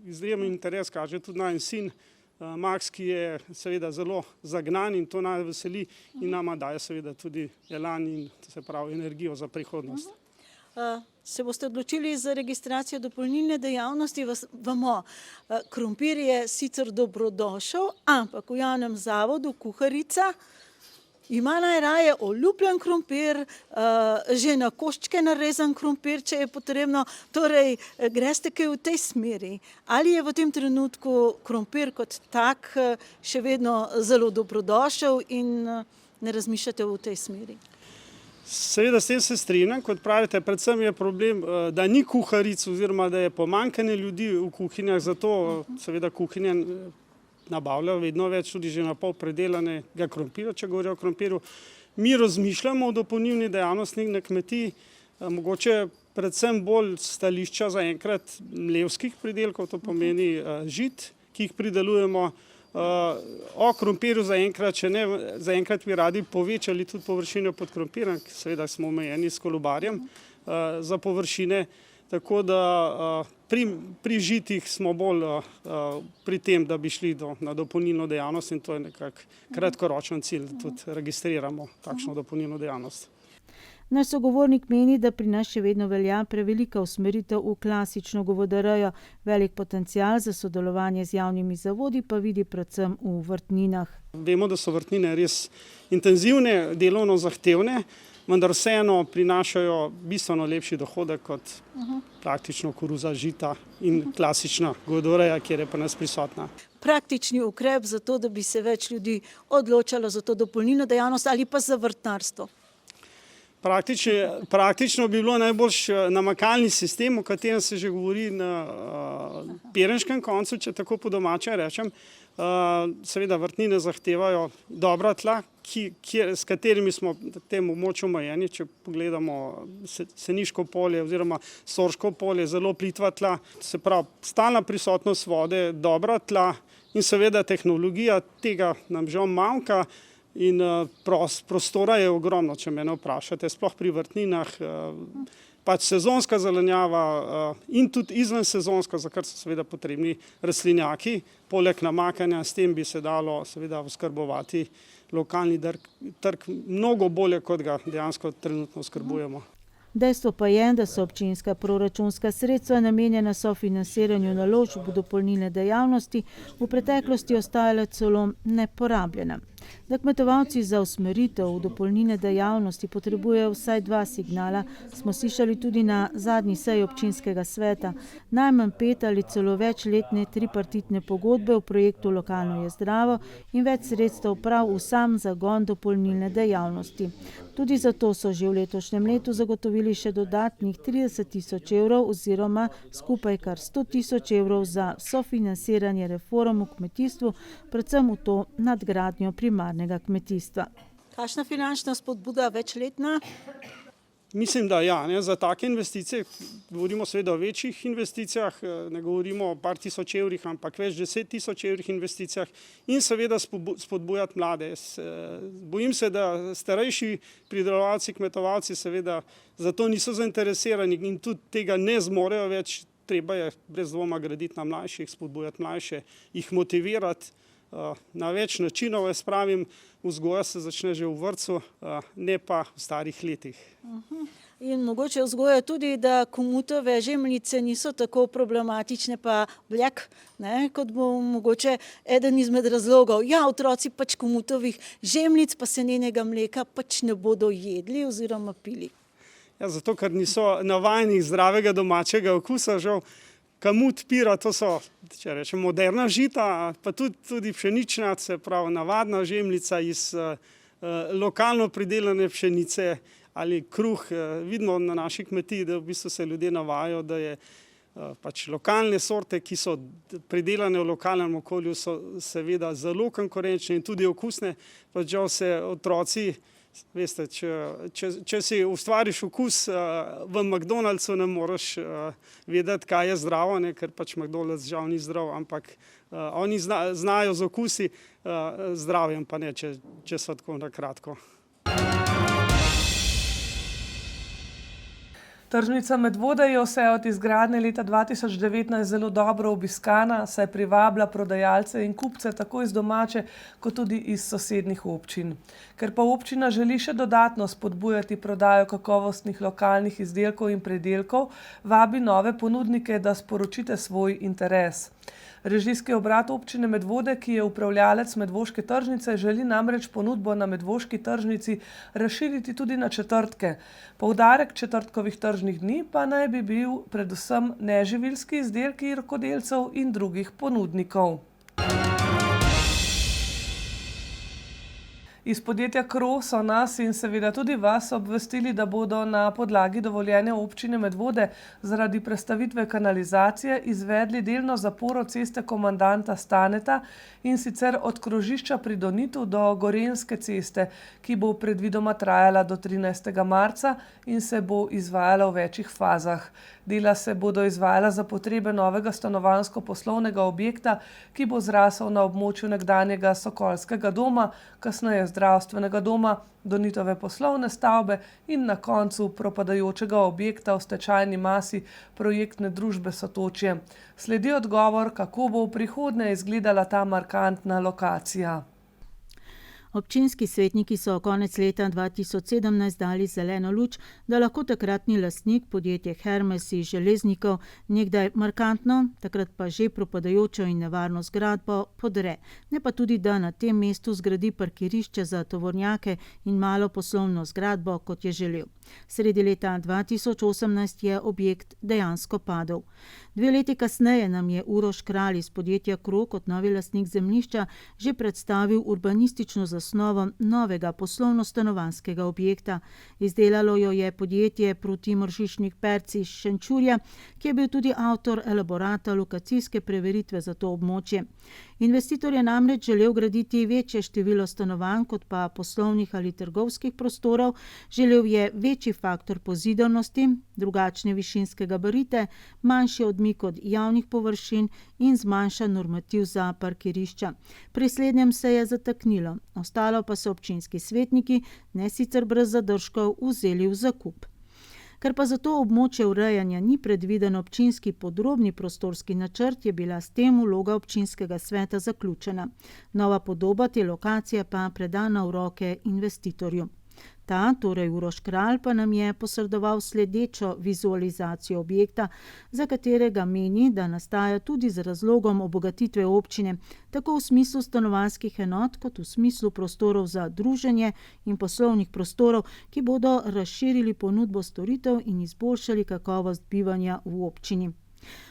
izjemen interes kaže tudi najen sin Max, ki je seveda zelo zagnan in to nas veseli in nama daje seveda tudi elan in se pravi energijo za prihodnost. Se boste odločili za registracijo dopolnilne dejavnosti? Vemo, krompir je sicer dobrodošel, ampak v javnem zavodu kuharica ima najraje oljubljen krompir, že na koščke narezan krompir, če je potrebno. Torej, greste kaj v tej smeri? Ali je v tem trenutku krompir kot tak še vedno zelo dobrodošel in ne razmišljate v tej smeri? Seveda s tem se strinjam, kot pravite, predvsem je problem, da ni kuharic oziroma da je pomanjkanje ljudi v kuhinjah, zato seveda kuhinja nabavljajo vedno več tudi že na pol predelanega krompira, če govorijo o krompirju. Mi razmišljamo o dopolnilni dejavnosti na kmetiji, mogoče predvsem bolj stališča zaenkrat mlevskih pridelkov, to pomeni žit, ki jih pridelujemo. O krompirju zaenkrat bi radi povečali tudi površine pod krompirjem, seveda smo omejeni s kolobarjem za površine, tako da pri žitih smo bolj pri tem, da bi šli na dopolnilno dejavnost in to je nekak kratkoročen cilj, da tudi registriramo takšno dopolnilno dejavnost. Naš sogovornik meni, da pri nas še vedno velja prevelika usmeritev v klasično govedorejo, velik potencial za sodelovanje z javnimi zavodi pa vidi predvsem v vrtninah. Vemo, da so vrtnine res intenzivne, delovno zahtevne, vendar vseeno prinašajo bistveno lepši dohodek kot praktično koruza, žita in klasična govedoreja, kjer je pa nas prisotna. Praktični ukrep za to, da bi se več ljudi odločalo za to dopolnilno dejavnost ali pa za vrtnarstvo. Praktično bi bilo najboljš namakalni sistem, o katerem se že govori na Pirenškem koncu, če tako po domače rečem. Seveda vrtnine zahtevajo dobra tla, s katerimi smo v tem območju omejeni. Če pogledamo Seniško polje oziroma Sorško polje, zelo plitva tla, se pravi stalna prisotnost vode, dobra tla in seveda tehnologija, tega nam žal manjka. In prostora je ogromno, če mene vprašate, sploh pri vrtninah, pač sezonska zelenjava in tudi izven sezonska, za kar so seveda potrebni rastlinjaki, poleg namakanja, s tem bi se dalo seveda oskrbovati lokalni trg mnogo bolje, kot ga dejansko trenutno oskrbujemo. Dejstvo pa je, da so občinska proračunska sredstva namenjena sofinanciranju naložb v dopolnilne dejavnosti v preteklosti ostajala celo neporabljena. Da kmetovalci za usmeritev v dopolnilne dejavnosti potrebujejo vsaj 2 signala, smo slišali tudi na zadnji seji občinskega sveta. Najmanj 5 ali celo večletne tripartitne pogodbe v projektu Lokalno je zdravo in več sredstev prav v sam zagon dopolnilne dejavnosti. Tudi zato so že v letošnjem letu zagotovili še dodatnih 30 000 evrov oziroma skupaj kar 100 000 evrov za sofinanciranje reform v kmetijstvu, predvsem v to nadgradnjo primarnega kmetijstva. Kakšna finančna spodbuda večletna? Mislim, da ja, za take investicije, govorimo seveda o večjih investicijah, ne govorimo o par tisoč evrih, ampak več 10 000 evrih investicijah in seveda spodbujati mlade. Bojim se, da starejši pridelovalci, kmetovalci seveda za to niso zainteresirani in tudi tega ne zmorejo več. Treba je brez dvoma graditi na mlajših, spodbujati mlajše, jih motivirati na več načinov. Jaz pravim, vzgoja se začne že v vrtcu, ne pa v starih letih. In mogoče vzgoja tudi, da komutove žemljice niso tako problematične pa bljak, kot bo mogoče eden izmed razlogov. Ja, otroci pač komutovih žemljic pa senenega mleka pač ne bodo jedli oziroma pili. Ja, zato, ker niso navajeni zdravega domačega okusa, žal. Kamut, pira, to so, če rečem, moderna žita, pa tudi pšenična, se pravi navadna žemljica iz lokalno pridelane pšenice ali kruh. Vidimo na naši kmetiji, da v bistvu se ljudje navajajo, da je pač lokalne sorte, ki so pridelane v lokalnem okolju, so seveda zelo konkurenčne in tudi okusne, pa žal se otroci. Veste, če si ustvariš okus v McDonald'su, ne moreš vedeti, kaj je zdravo, ker pač McDonald's žal ni zdrav, ampak oni znajo z okusi, zdravjem pa ne, če so tako na kratko. Tržnica Medvode je vse od izgradnje leta 2019 zelo dobro obiskana, saj privablja prodajalce in kupce tako iz domače, kot tudi iz sosednjih občin. Ker pa občina želi še dodatno spodbujati prodajo kakovostnih lokalnih izdelkov in pridelkov, vabi nove ponudnike, da sporočite svoj interes. Režijski obrat občine Medvode, ki je upravljalec Medvoške tržnice, želi namreč ponudbo na Medvoški tržnici razširiti tudi na četrtke. Poudarek četrtkovih tržnih dni pa naj bi bil predvsem neživilski izdelki rokodelcev in drugih ponudnikov. Iz podjetja Kro so nas in seveda tudi vas obvestili, da bodo na podlagi dovoljenja občine Medvode zaradi prestavitve kanalizacije izvedli delno zaporo ceste komandanta Staneta in sicer od krožišča pri Donitu do Gorenjske ceste, ki bo predvidoma trajala do 13. marca in se bo izvajala v večjih fazah. Dela se bodo izvajala za potrebe novega stanovanjsko-poslovnega objekta, ki bo zrasel na območju nekdanjega Sokolskega doma, kasneje zdravstvenega doma, Donitove poslovne stavbe in na koncu propadajočega objekta v stečajni masi projektne družbe Sotočje. Sledi odgovor, kako bo v prihodnje izgledala ta markantna lokacija. Občinski svetniki so konec leta 2017 dali zeleno luč, da lahko takratni lastnik podjetje Hermes iz Železnikov nekdaj markantno, takrat pa že propadajočo in nevarno zgradbo podre, ne pa tudi, da na tem mestu zgradi parkirišče za tovornjake in malo poslovno zgradbo, kot je želel. Sredi leta 2018 je objekt dejansko padel. 2 leti kasneje nam je Uroš Kralj iz podjetja Krog kot novi lastnik zemljišča že predstavil urbanistično zasnovo novega poslovno-stanovanjskega objekta. Izdelalo jo je podjetje Protimur Žičnik Perci iz Šenčurja, ki je bil tudi avtor elaborata lokacijske preveritve za to območje. Investitor je namreč želel graditi večje število stanovanj kot pa poslovnih ali trgovskih prostorov, želel je večji faktor pozidanosti, drugačne višinske gabarite, manjši odmik od javnih površin in zmanjšan normativ za parkirišča. Pri slednjem se je zataknilo, ostalo pa so občinski svetniki, ne sicer brez zadržkov, vzeli v zakup. Ker pa za to območje urejanja ni predviden občinski podrobni prostorski načrt, je bila s tem vloga občinskega sveta zaključena. Nova podoba te lokacije pa predana v roke investitorju. Ta, torej Uroš Kralj, pa nam je posredoval sledečo vizualizacijo objekta, za katerega meni, da nastaja tudi z razlogom obogatitve občine, tako v smislu stanovanjskih enot, kot v smislu prostorov za druženje in poslovnih prostorov, ki bodo razširili ponudbo storitev in izboljšali kakovost bivanja v občini.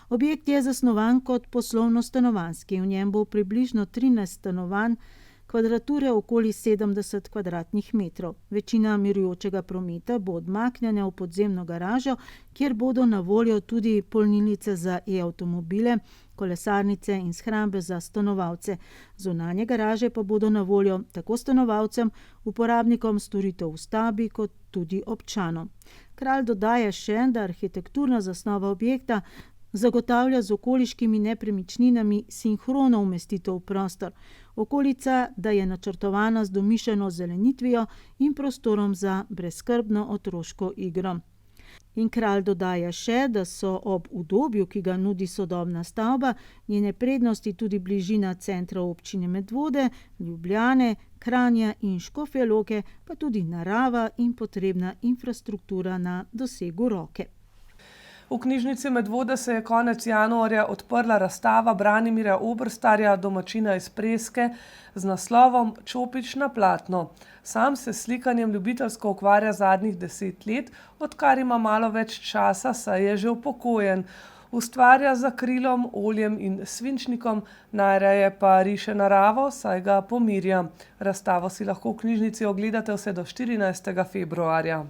Objekt je zasnovan kot poslovno-stanovanjski, v njem bo približno 13 stanovanj, kvadrature okoli 70 kvadratnih metrov. Večina mirujočega prometa bo odmaknjena v podzemno garažo, kjer bodo na voljo tudi polnilnice za e-avtomobile, kolesarnice in shrambe za stanovalce. Zunanje garaže pa bodo na voljo tako stanovalcem, uporabnikom storitev v stavbi, kot tudi občanom. Kralj dodaja še, da arhitekturna zasnova objekta zagotavlja z okoliškimi nepremičninami sinhrono umestitev v prostor. Okolica, da je načrtovana z domišljeno zelenitvijo in prostorom za brezskrbno otroško igro. In Kralj dodaja še, da so ob udobju, ki ga nudi sodobna stavba, njene prednosti tudi bližina centra občine Medvode, Ljubljane, Kranja in Škofje Loke, pa tudi narava in potrebna infrastruktura na dosegu roke. V knjižnici Medvode se je konec januarja odprla razstava Branimirja Oberstarja, domačina iz Preske, z naslovom Čopič na platno. Sam se s slikanjem ljubiteljsko ukvarja zadnjih 10 let, odkar ima malo več časa, saj je že upokojen. Ustvarja z akrilom, oljem in svinčnikom, najraje pa riše naravo, saj ga pomirja. Razstavo si lahko v knjižnici ogledate vse do 14. februarja.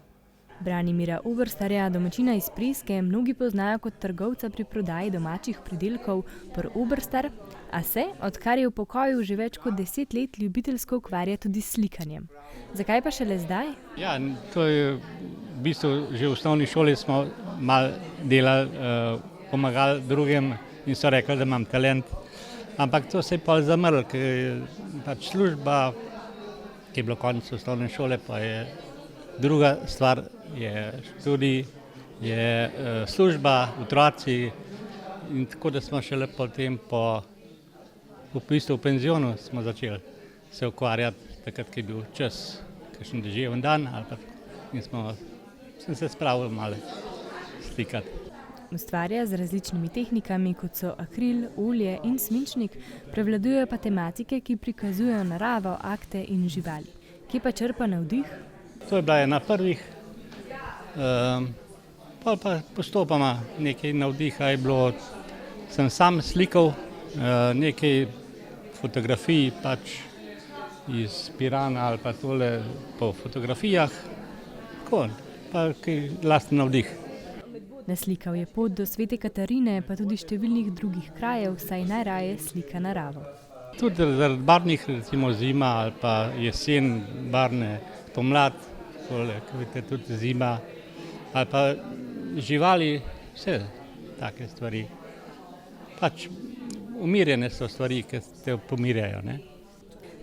Branimirja Oberstarja, domačina iz Preske, mnogi poznajo kot trgovca pri prodaji domačih pridelkov Pr Oberstar, a se, odkar je v pokoju že več kot 10 let, ljubiteljsko ukvarja tudi s slikanjem. Zakaj pa šele zdaj? Ja, to je v bistvu že v osnovni šoli smo malo delali, pomagali drugim in so rekli, da imam talent. Ampak to se je pa zamrlo, ker je pač služba, ki je bilo konec osnovne šole, pa je druga stvar, je študij, je služba, otroci in tako da smo šele potem v bistvu v penzionu smo začeli se ukvarjati, takrat, ki je bil čas, kakšen deževen dan ali pa in sem se spravil malo slikati. Ustvarja z različnimi tehnikami, kot so akril, olje in svinčnik, prevladujejo pa tematike, ki prikazujejo naravo, akte in živali. Kje pa črpa navdih? To je bila ena prvih, pa postopoma nekaj navdiha je bilo, sem sam slikal nekaj fotografij pač iz Pirana ali pa tole po fotografijah, tako, pa kaj lasten navdih. Naslikal je pot do Svete Katarine, pa tudi številnih drugih krajev, saj najraje slika naravo. Tudi zaradi barvnih, recimo zima ali pa jesen, barvne, pomlad, tole, vidite, tudi zima, ali pa živali, vse take stvari. Pač umirjene so stvari, ki te pomirjajo, ne?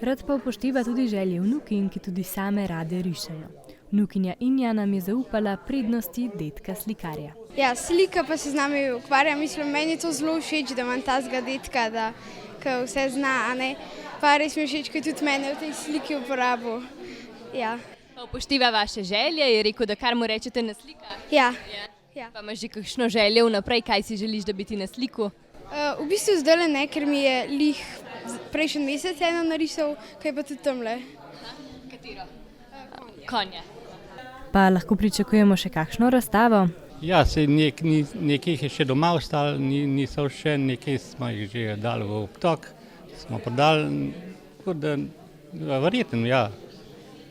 Rad pa upošteva tudi želje vnukinj, ki tudi same rade rišejo. Nukinja Inja nam je zaupala prednosti dedka slikarja. Ja, slika pa se z nami ukvarja. Mislim, meni je to zelo všeč, da imam tazga dedka, da vse zna, a ne. Pa res mi je všeč, ko tudi mene v tej sliki uporabil. Ja. Upošteva vaše želje, je rekel, da kar mu rečete na slika? Ja. Pa imaš že kakšno željo vnaprej, kaj si želiš, da bi ti na sliku? V bistvu zdajle ne, ker mi je lih prejšnji mesec eno narisal, kaj pa tudi tamle. Katero? Konja. Pa lahko pričakujemo še kakšno razstavo? Ja, se nekaj je še doma ostalo, niso še, nekaj smo jih že dali v obtok, smo prodali, tako da verjetno, ja,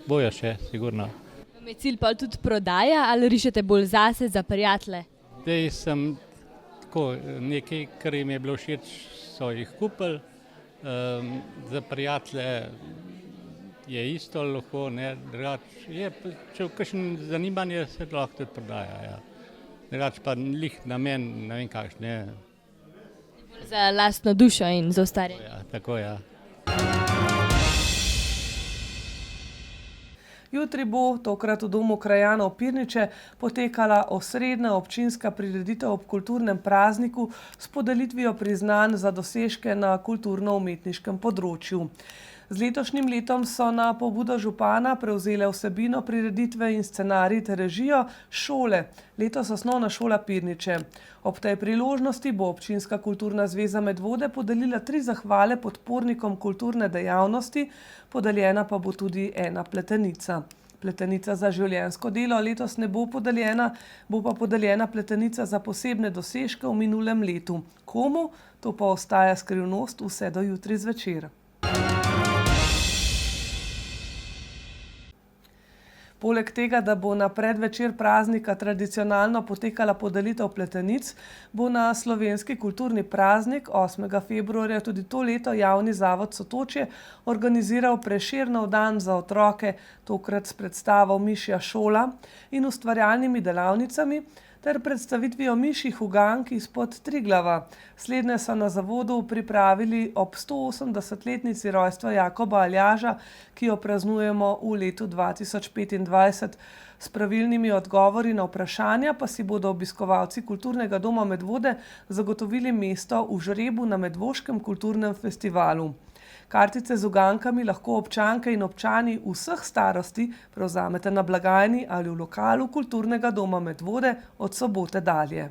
bojo še, sigurno. Vam je cilj pa tudi prodaja ali rišete bolj zase, za prijatelje? Zdaj sem tako, nekaj, kar jim je bilo všeč, so jih kupili, za prijatelje je isto lahko, ne, drugače je, če v kakšen zanimanje se lahko tudi prodaja, ja. Drugače pa lih namen, ne vem kakšne. Za lastno dušo in za ustvarjanje. Ja, tako, ja. Jutri bo, tokrat v Domu krajanov Pirniče, potekala osrednja občinska prireditev ob kulturnem prazniku s podelitvijo priznanj za dosežke na kulturno-umetniškem področju. Z letošnjim letom so na pobudo župana prevzele vsebino prireditve in scenarij ter režijo šole, letos Osnovna šola Pirniče. Ob tej priložnosti bo Občinska kulturna zveza Medvode podelila 3 zahvale podpornikom kulturne dejavnosti, podeljena pa bo tudi ena pletenica. Pletenica za življenjsko delo letos ne bo podeljena, bo pa podeljena pletenica za posebne dosežke v minulem letu. Komu? To pa ostaja skrivnost vse do jutri zvečer. Poleg tega, da bo na predvečer praznika tradicionalno potekala podelitev pletenic, bo na slovenski kulturni praznik 8. februarja tudi to leto javni zavod Sotočje organiziral Prešernov dan za otroke, tokrat s predstavo Mišja šola in ustvarjalnimi delavnicami, ter predstavitvijo mišjih ugank izpod Triglava. Slednje so na zavodu pripravili ob 180-letnici rojstva Jakoba Aljaža, ki jo praznujemo v letu 2025. S pravilnimi odgovori na vprašanja pa si bodo obiskovalci Kulturnega doma Medvode zagotovili mesto v žrebu na Medvoškem kulturnem festivalu. Kartice z ugankami lahko občanke in občani vseh starosti prevzamete na blagajni ali v lokalu Kulturnega doma Medvode od sobote dalje.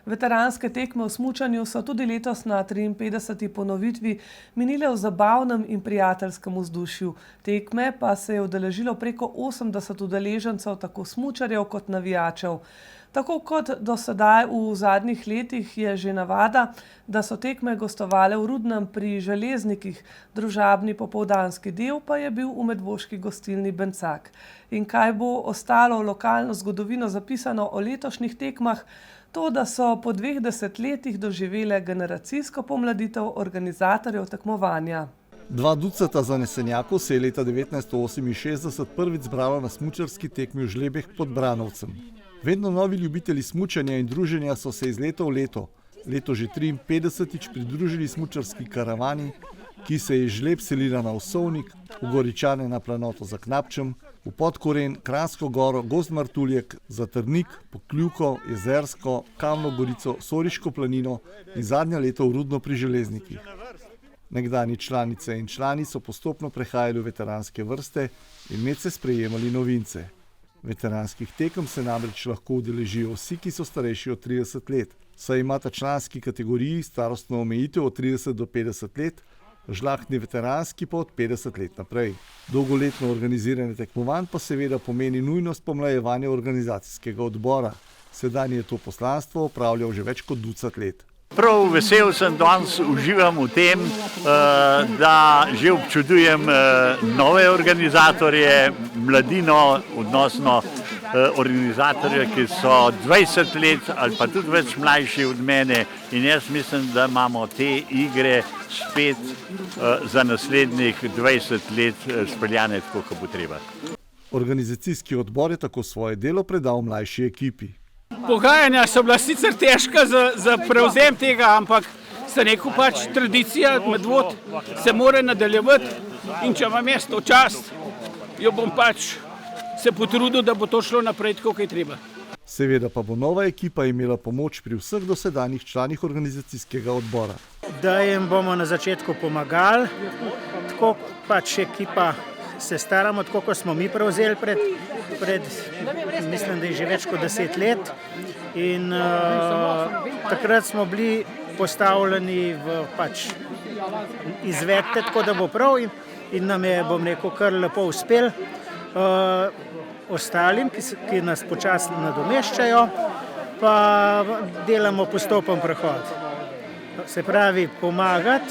Veteranske tekme v smučanju so tudi letos na 53. ponovitvi minile v zabavnem in prijateljskem vzdušju. Tekme pa se je udeležilo preko 80 udeležencev, tako smučarjev kot navijačev. Tako kot do sedaj v zadnjih letih je že navada, da so tekme gostovale v Rudnem pri Železnikih, družabni popoldanski del pa je bil v medvoški gostilni Bencak. In kaj bo ostalo v lokalno zgodovino zapisano o letošnjih tekmah? To, da so po 2 desetletjih doživele generacijsko pomladitev organizatorjev tekmovanja. 2 ducata zanesenjakov se je leta 1968 prvič zbralo na smučarski tekmi v Žlebeh pod Branovcem. Vedno novi ljubitelji smučanja in druženja so se iz leta v leto že 53-tič pridružili smučarski karavani, ki se je iz Žleb selila na Osovnik, v Goričane na planoto za Knapčem, v Podkoren, Kranjsko goro, Gozd Martuljek, Zatrnik, Pokljuko, Jezersko, Kamno gorico, Soriško planino in zadnja leto v Rudno pri Železnikih. Nekdanji članice in člani so postopno prehajali v veteranske vrste in med se sprejemali novince. Veteranskih tekem se namreč lahko udeležijo vsi, ki so starejši od 30 let, saj imata članski kategoriji starostno omejitev od 30 do 50 let, žlahtni veteranski pa od 50 let naprej. Dolgoletno organiziranje tekmovanj pa seveda pomeni nujnost pomlajevanja organizacijskega odbora. Sedanje je to poslanstvo opravljal že več kot 20 let. Prav vesel sem, danes uživam v tem, da že občudujem nove organizatorje, mladino, odnosno organizatorje, ki so 20 let ali pa tudi več mlajši od mene, in jaz mislim, da imamo te igre spet za naslednjih 20 let speljane tako, kot bo treba. Organizacijski odbor je tako svoje delo predal mlajši ekipi. Pogajanja so bila sicer težka za prevzem tega, ampak sem rekel pač tradicija Medvod se mora nadaljevati in če imam jaz to čast, jo bom pač se potrudil, da bo to šlo naprej tako, kot je treba. Seveda pa bo nova ekipa imela pomoč pri vseh dosedanjih članih organizacijskega odbora. Da jim bomo na začetku pomagali, tako pač ekipa se staramo, tako kot smo mi prevzeli pred mislim, da je že več kot 10 let. In takrat smo bili postavljeni v pač izvedte, tako da bo prav in nam je, bom rekel, kar lepo uspel. Ostalim, ki nas počasno nadomeščajo, pa delamo postopen prehod. Se pravi, pomagati,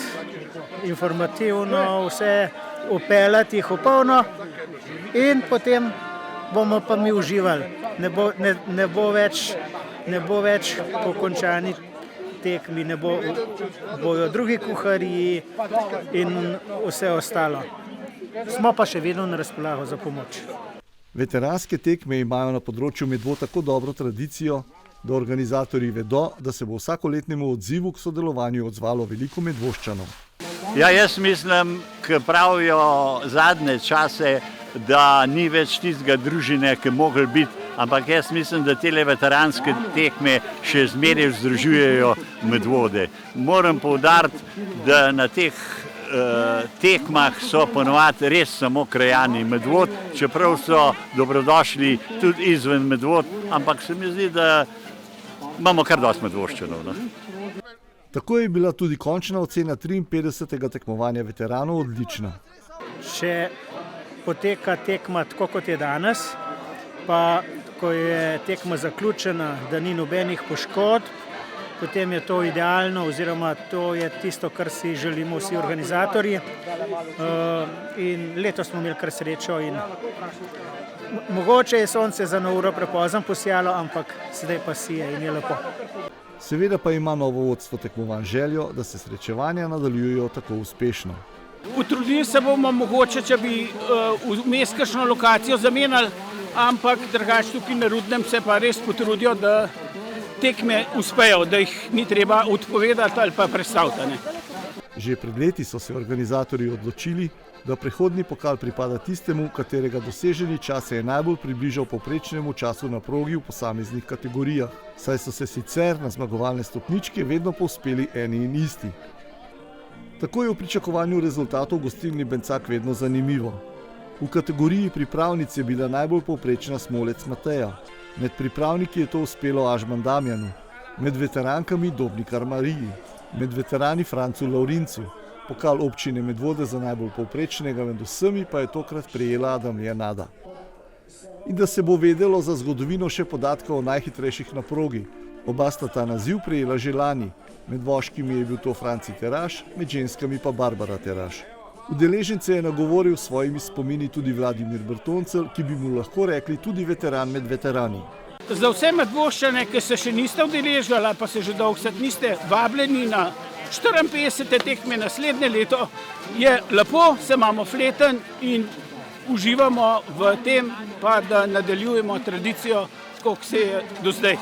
informativno vse upeljati jih v polno in potem bomo pa mi uživali. Ne bo več po končani tekmi, bojo drugi kuharji in vse ostalo. Smo pa še vedno na razpolago za pomoč. Veteranske tekme imajo na področju Medvod tako dobro tradicijo, da organizatorji vedo, da se bo vsakoletnemu odzivu k sodelovanju odzvalo veliko Medvoščanov. Ja, jaz mislim, ko pravijo zadnje čase, da ni več tistega družine, ki mogli biti, ampak jaz mislim, da tele veteranske tekme še zmeraj združujejo Medvode. Moram poudariti, da na teh tekmah so ponovadi res samo krajani Medvod, čeprav so dobrodošli tudi izven Medvod, ampak se mi zdi, da imamo kar dosti Medvoščanov. No? Tako je bila tudi končna ocena 53. tekmovanja veteranov odlična. Če poteka tekma tako, kot je danes, pa ko je tekma zaključena, da ni nobenih poškodb, potem je to idealno oziroma to je tisto, kar si želimo vsi organizatorji. In letos smo imeli kar srečo in mogoče je sonce za eno uro prepozno posijalo, ampak sedaj pa sije in je lepo. Seveda pa ima novo vodstvo tekmovanj željo, da se srečevanja nadaljujejo tako uspešno. Potrudili se bomo mogoče, če bi vmes kakšno lokacijo zamenjali, ampak drugače tukaj na Rudnem se pa res potrudijo, da tekme uspejo, da jih ni treba odpovedati ali pa prestaviti. Že pred leti so se organizatorji odločili, da prehodni pokal pripada tistemu, katerega doseženi čas se je najbolj približal povprečnemu času na progi v posameznih kategorijah, saj so se sicer na zmagovalne stopničke vedno povzpeli eni in isti. Tako je v pričakovanju rezultatov gostilni Bencak vedno zanimivo. V kategoriji pripravnic je bila najbolj povprečna Smolec Mateja. Med pripravniki je to uspelo Ažman Damjanu, med veterankami Dobnikar Mariji, med veterani Francu Laurincu. Pokal občine Medvode za najbolj povprečnega med vsemi pa je tokrat prejela Adamija Nada. In da se bo vedelo za zgodovino še podatka o najhitrejših na progi. Oba sta ta naziv prejela že lani. Med moškimi je bil to Franci Teraš, med ženskami pa Barbara Teraš. Udeležence je nagovoril s svojimi spomini tudi Vladimir Bertoncel, ki bi mu lahko rekli tudi veteran med veterani. Za vse Medvoščane, ki se še niste udeležili, pa se že dolgo niste vabljeni na 54. tekme naslednje leto, je lepo, se imamo fleten in uživamo v tem, pa da nadaljujemo tradicijo, tako kot se je do zdaj.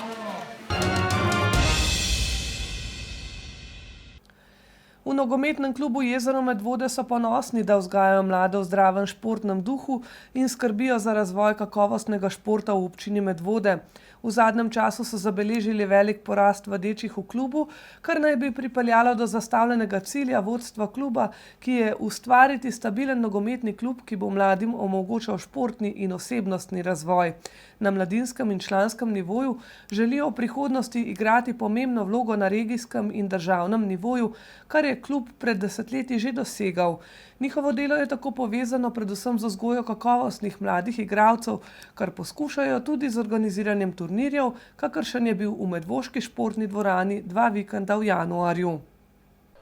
V nogometnem klubu Jezero Medvode so ponosni, da vzgajajo mlade v zdravem športnem duhu in skrbijo za razvoj kakovostnega športa v občini Medvode. V zadnjem času so zabeležili velik porast vadečih v klubu, kar naj bi pripeljalo do zastavljenega cilja vodstva kluba, ki je ustvariti stabilen nogometni klub, ki bo mladim omogočal športni in osebnostni razvoj. Na mladinskem in članskem nivoju želijo v prihodnosti igrati pomembno vlogo na regijskem in državnem nivoju, kar je klub pred desetletji že dosegal. Njihovo delo je tako povezano predvsem z vzgojo kakovostnih mladih igralcev, kar poskušajo tudi z organiziranjem turnirjev, kakršen je bil v medvoški športni dvorani 2 vikenda v januarju.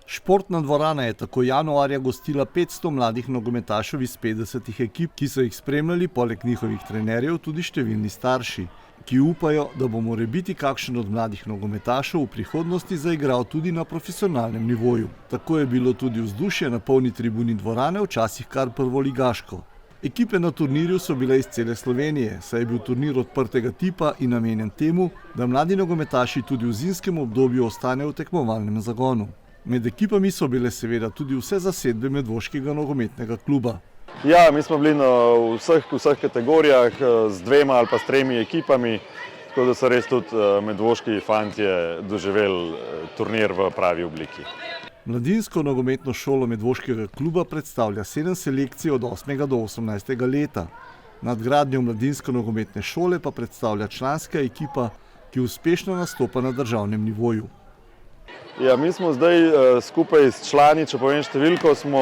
Športna dvorana je tako januarja gostila 500 mladih nogometašev iz 50 ekip, ki so jih spremljali poleg njihovih trenerjev tudi številni starši, ki upajo, da bo morebiti kakšen od mladih nogometašev v prihodnosti zaigral tudi na profesionalnem nivoju. Tako je bilo tudi vzdušje na polni tribuni dvorane včasih kar prvoligaško. Ekipe na turnirju so bile iz cele Slovenije, saj je bil turnir odprtega tipa in namenjen temu, da mladi nogometaši tudi v zimskem obdobju ostanejo v tekmovalnem zagonu. Med ekipami so bile seveda tudi vse zasedbe medvoškega nogometnega kluba. Ja, mi smo bili na vseh kategorijah z 2 ali pa s 3 ekipami, tako da so res tudi medvoški fantje doživeli turnir v pravi obliki. Mladinsko nogometno šolo medvoškega kluba predstavlja 7 selekcij od 8. do 18. leta. Nadgradnjo mladinsko nogometne šole pa predstavlja članska ekipa, ki uspešno nastopa na državnem nivoju. Ja, mi smo zdaj skupaj s člani, če povem številko, smo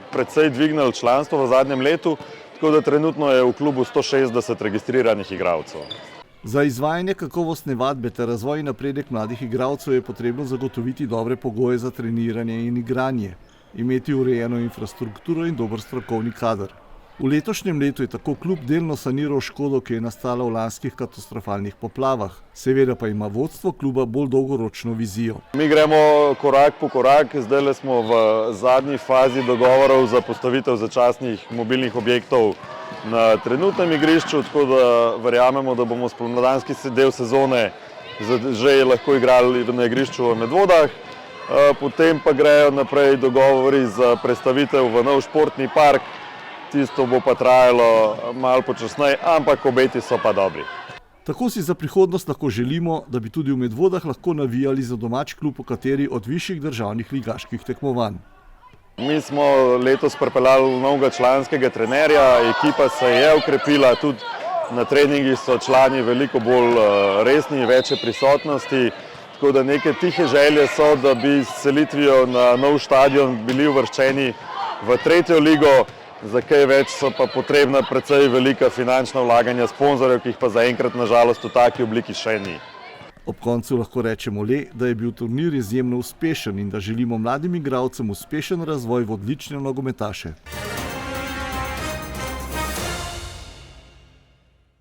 precej dvignili članstvo v zadnjem letu, tako da trenutno je v klubu 160 registriranih igralcev. Za izvajanje kakovostne vadbe ter razvoj in napredek mladih igralcev je potrebno zagotoviti dobre pogoje za treniranje in igranje, imeti urejeno infrastrukturo in dober strokovni kader. V letošnjem letu je tako klub delno saniral škodo, ki je nastala v lanskih katastrofalnih poplavah. Seveda pa ima vodstvo kluba bolj dolgoročno vizijo. Mi gremo korak po korak, zdaj smo v zadnji fazi dogovorov za postavitev začasnih mobilnih objektov na trenutnem igrišču, tako da verjamemo, da bomo spomladanski del sezone že lahko igrali na igrišču v Medvodah. Potem pa grejo naprej dogovori za prestavitev v nov športni park. Tisto bo pa trajalo malo počasneje, ampak obeti so pa dobri. Tako si za prihodnost lahko želimo, da bi tudi v Medvodah lahko navijali za domač klub v kateri od višjih državnih ligaških tekmovanj. Mi smo letos pripeljali novega članskega trenerja, ekipa se je okrepila, tudi na treningih so člani veliko bolj resni, večje prisotnosti, tako da neke tihe želje so, da bi s selitvijo na nov štadion bili uvrščeni v 3. ligo. Za kaj več so pa potrebna precej velika finančna vlaganja sponzorjev, ki jih pa zaenkrat nažalost v taki obliki še ni. Ob koncu lahko rečemo le, da je bil turnir izjemno uspešen in da želimo mladim igralcem uspešen razvoj v odlične nogometaše.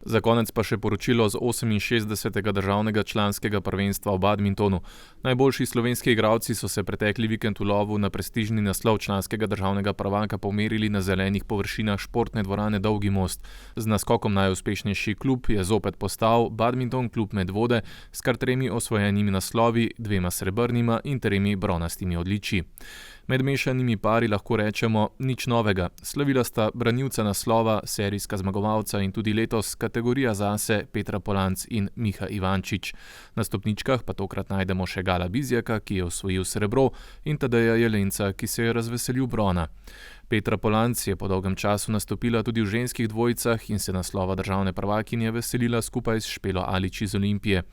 Za konec pa še poročilo z 68. državnega članskega prvenstva v badmintonu. Najboljši slovenski igralci so se pretekli vikend v lovu na prestižni naslov članskega državnega prvaka pomerili na zelenih površinah športne dvorane Dolgi most. Z naskokom najuspešnejši klub je zopet postal badminton klub Medvode s kar 3 osvojenimi naslovi, 2 srebrnima in 3 bronastimi odličji. Med mešanimi pari lahko rečemo nič novega. Slavila sta branilca naslova, serijska zmagovalca in tudi letos kategorija zase Petra Polanc in Miha Ivančič. Na stopničkah pa tokrat najdemo še Gala Bizjaka, ki je osvojil srebro, in Tadeja Jelenca, ki se je razveselil brona. Petra Polanc je po dolgem času nastopila tudi v ženskih dvojicah in se naslova državne prvakinje veselila skupaj s Špelo Alič iz Olimpije.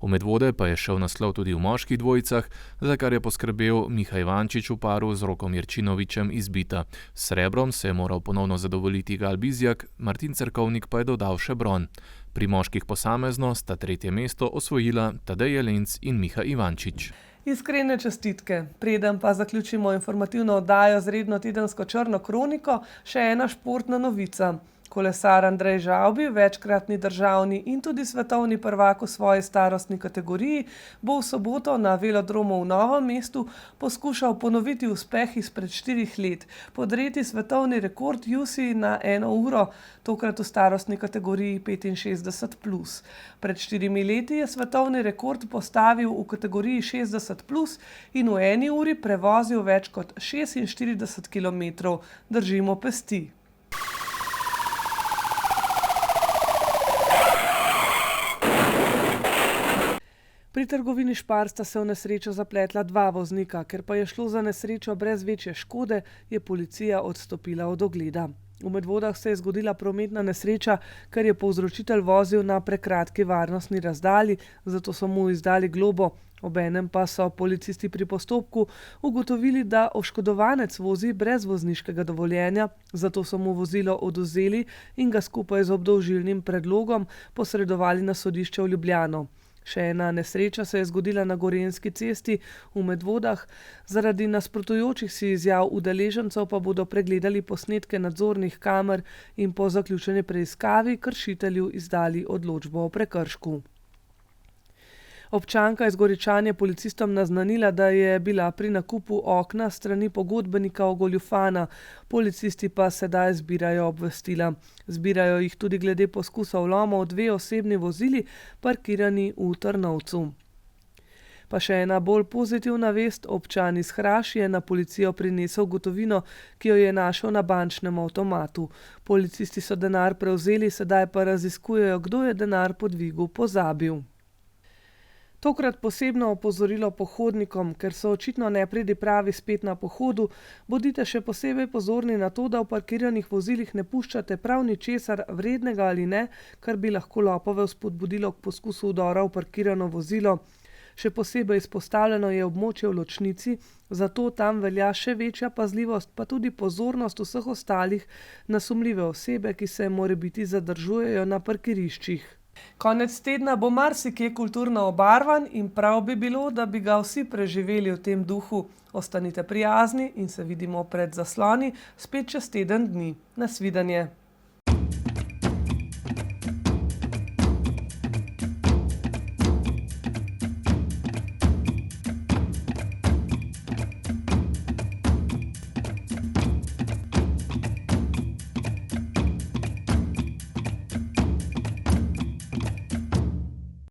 V Medvode pa je šel naslov tudi v moških dvojicah, za kar je poskrbel Miha Ivančič v paru z Rokom Jerčinovičem iz Bita. S srebrom se je moral ponovno zadovoljiti Gal Bizjak, Martin Cerkovnik pa je dodal še bron. Pri moških posamezno sta 3. mesto osvojila Tadej Jelenc in Miha Ivančič. Iskrene čestitke. Preden pa zaključimo informativno oddajo z redno tedensko črno kroniko, še ena športna novica. Kolesar Andrej Žavbi, večkratni državni in tudi svetovni prvak v svoji starostni kategoriji, bo v soboto na velodromu v Novem mestu poskušal ponoviti uspeh izpred 4 let, podreti svetovni rekord UCI na 1 uro, tokrat v starostni kategoriji 65+. Pred 4 leti je svetovni rekord postavil v kategoriji 60+ in v 1 uri prevozil več kot 46 km. Držimo pesti. Pri trgovini Špar sta se v nesrečo zapletla 2 voznika, ker pa je šlo za nesrečo brez večje škode, je policija odstopila od ogleda. V Medvodah se je zgodila prometna nesreča, ker je povzročitelj vozil na prekratki varnostni razdalji, zato so mu izdali globo. Obenem pa so policisti pri postopku ugotovili, da oškodovanec vozi brez vozniškega dovoljenja, zato so mu vozilo odvzeli in ga skupaj z obdolžilnim predlogom posredovali na sodišče v Ljubljano. Še ena nesreča se je zgodila na Gorenjski cesti v Medvodah. Zaradi nasprotujočih si izjav udeležencev pa bodo pregledali posnetke nadzornih kamer in po zaključeni preiskavi kršitelju izdali odločbo o prekršku. Občanka iz Goričan je policistom naznanila, da je bila pri nakupu okna strani pogodbenika ogoljufana. Policisti pa sedaj zbirajo obvestila. Zbirajo jih tudi glede poskusa vloma v 2 osebni vozili, parkirani v Trnovcu. Pa še ena bolj pozitivna vest, občan iz Hraš je na policijo prinesel gotovino, ki jo je našel na bančnem avtomatu. Policisti so denar prevzeli, sedaj pa raziskujejo, kdo je denar po dvigu pozabil. Tokrat posebno opozorilo pohodnikom, ker so očitno nepridipravi spet na pohodu, bodite še posebej pozorni na to, da v parkiranih vozilih ne puščate prav ničesar vrednega ali ne, kar bi lahko lopove vzpodbudilo k poskusu vdora v parkirano vozilo. Še posebej izpostavljeno je območje v Ločnici, zato tam velja še večja pazljivost, pa tudi pozornost vseh ostalih na sumljive osebe, ki se morebiti zadržujejo na parkiriščih. Konec tedna bo marsikje kulturno obarvan in prav bi bilo, da bi ga vsi preživeli v tem duhu. Ostanite prijazni in se vidimo pred zasloni spet čez teden dni. Nasvidenje.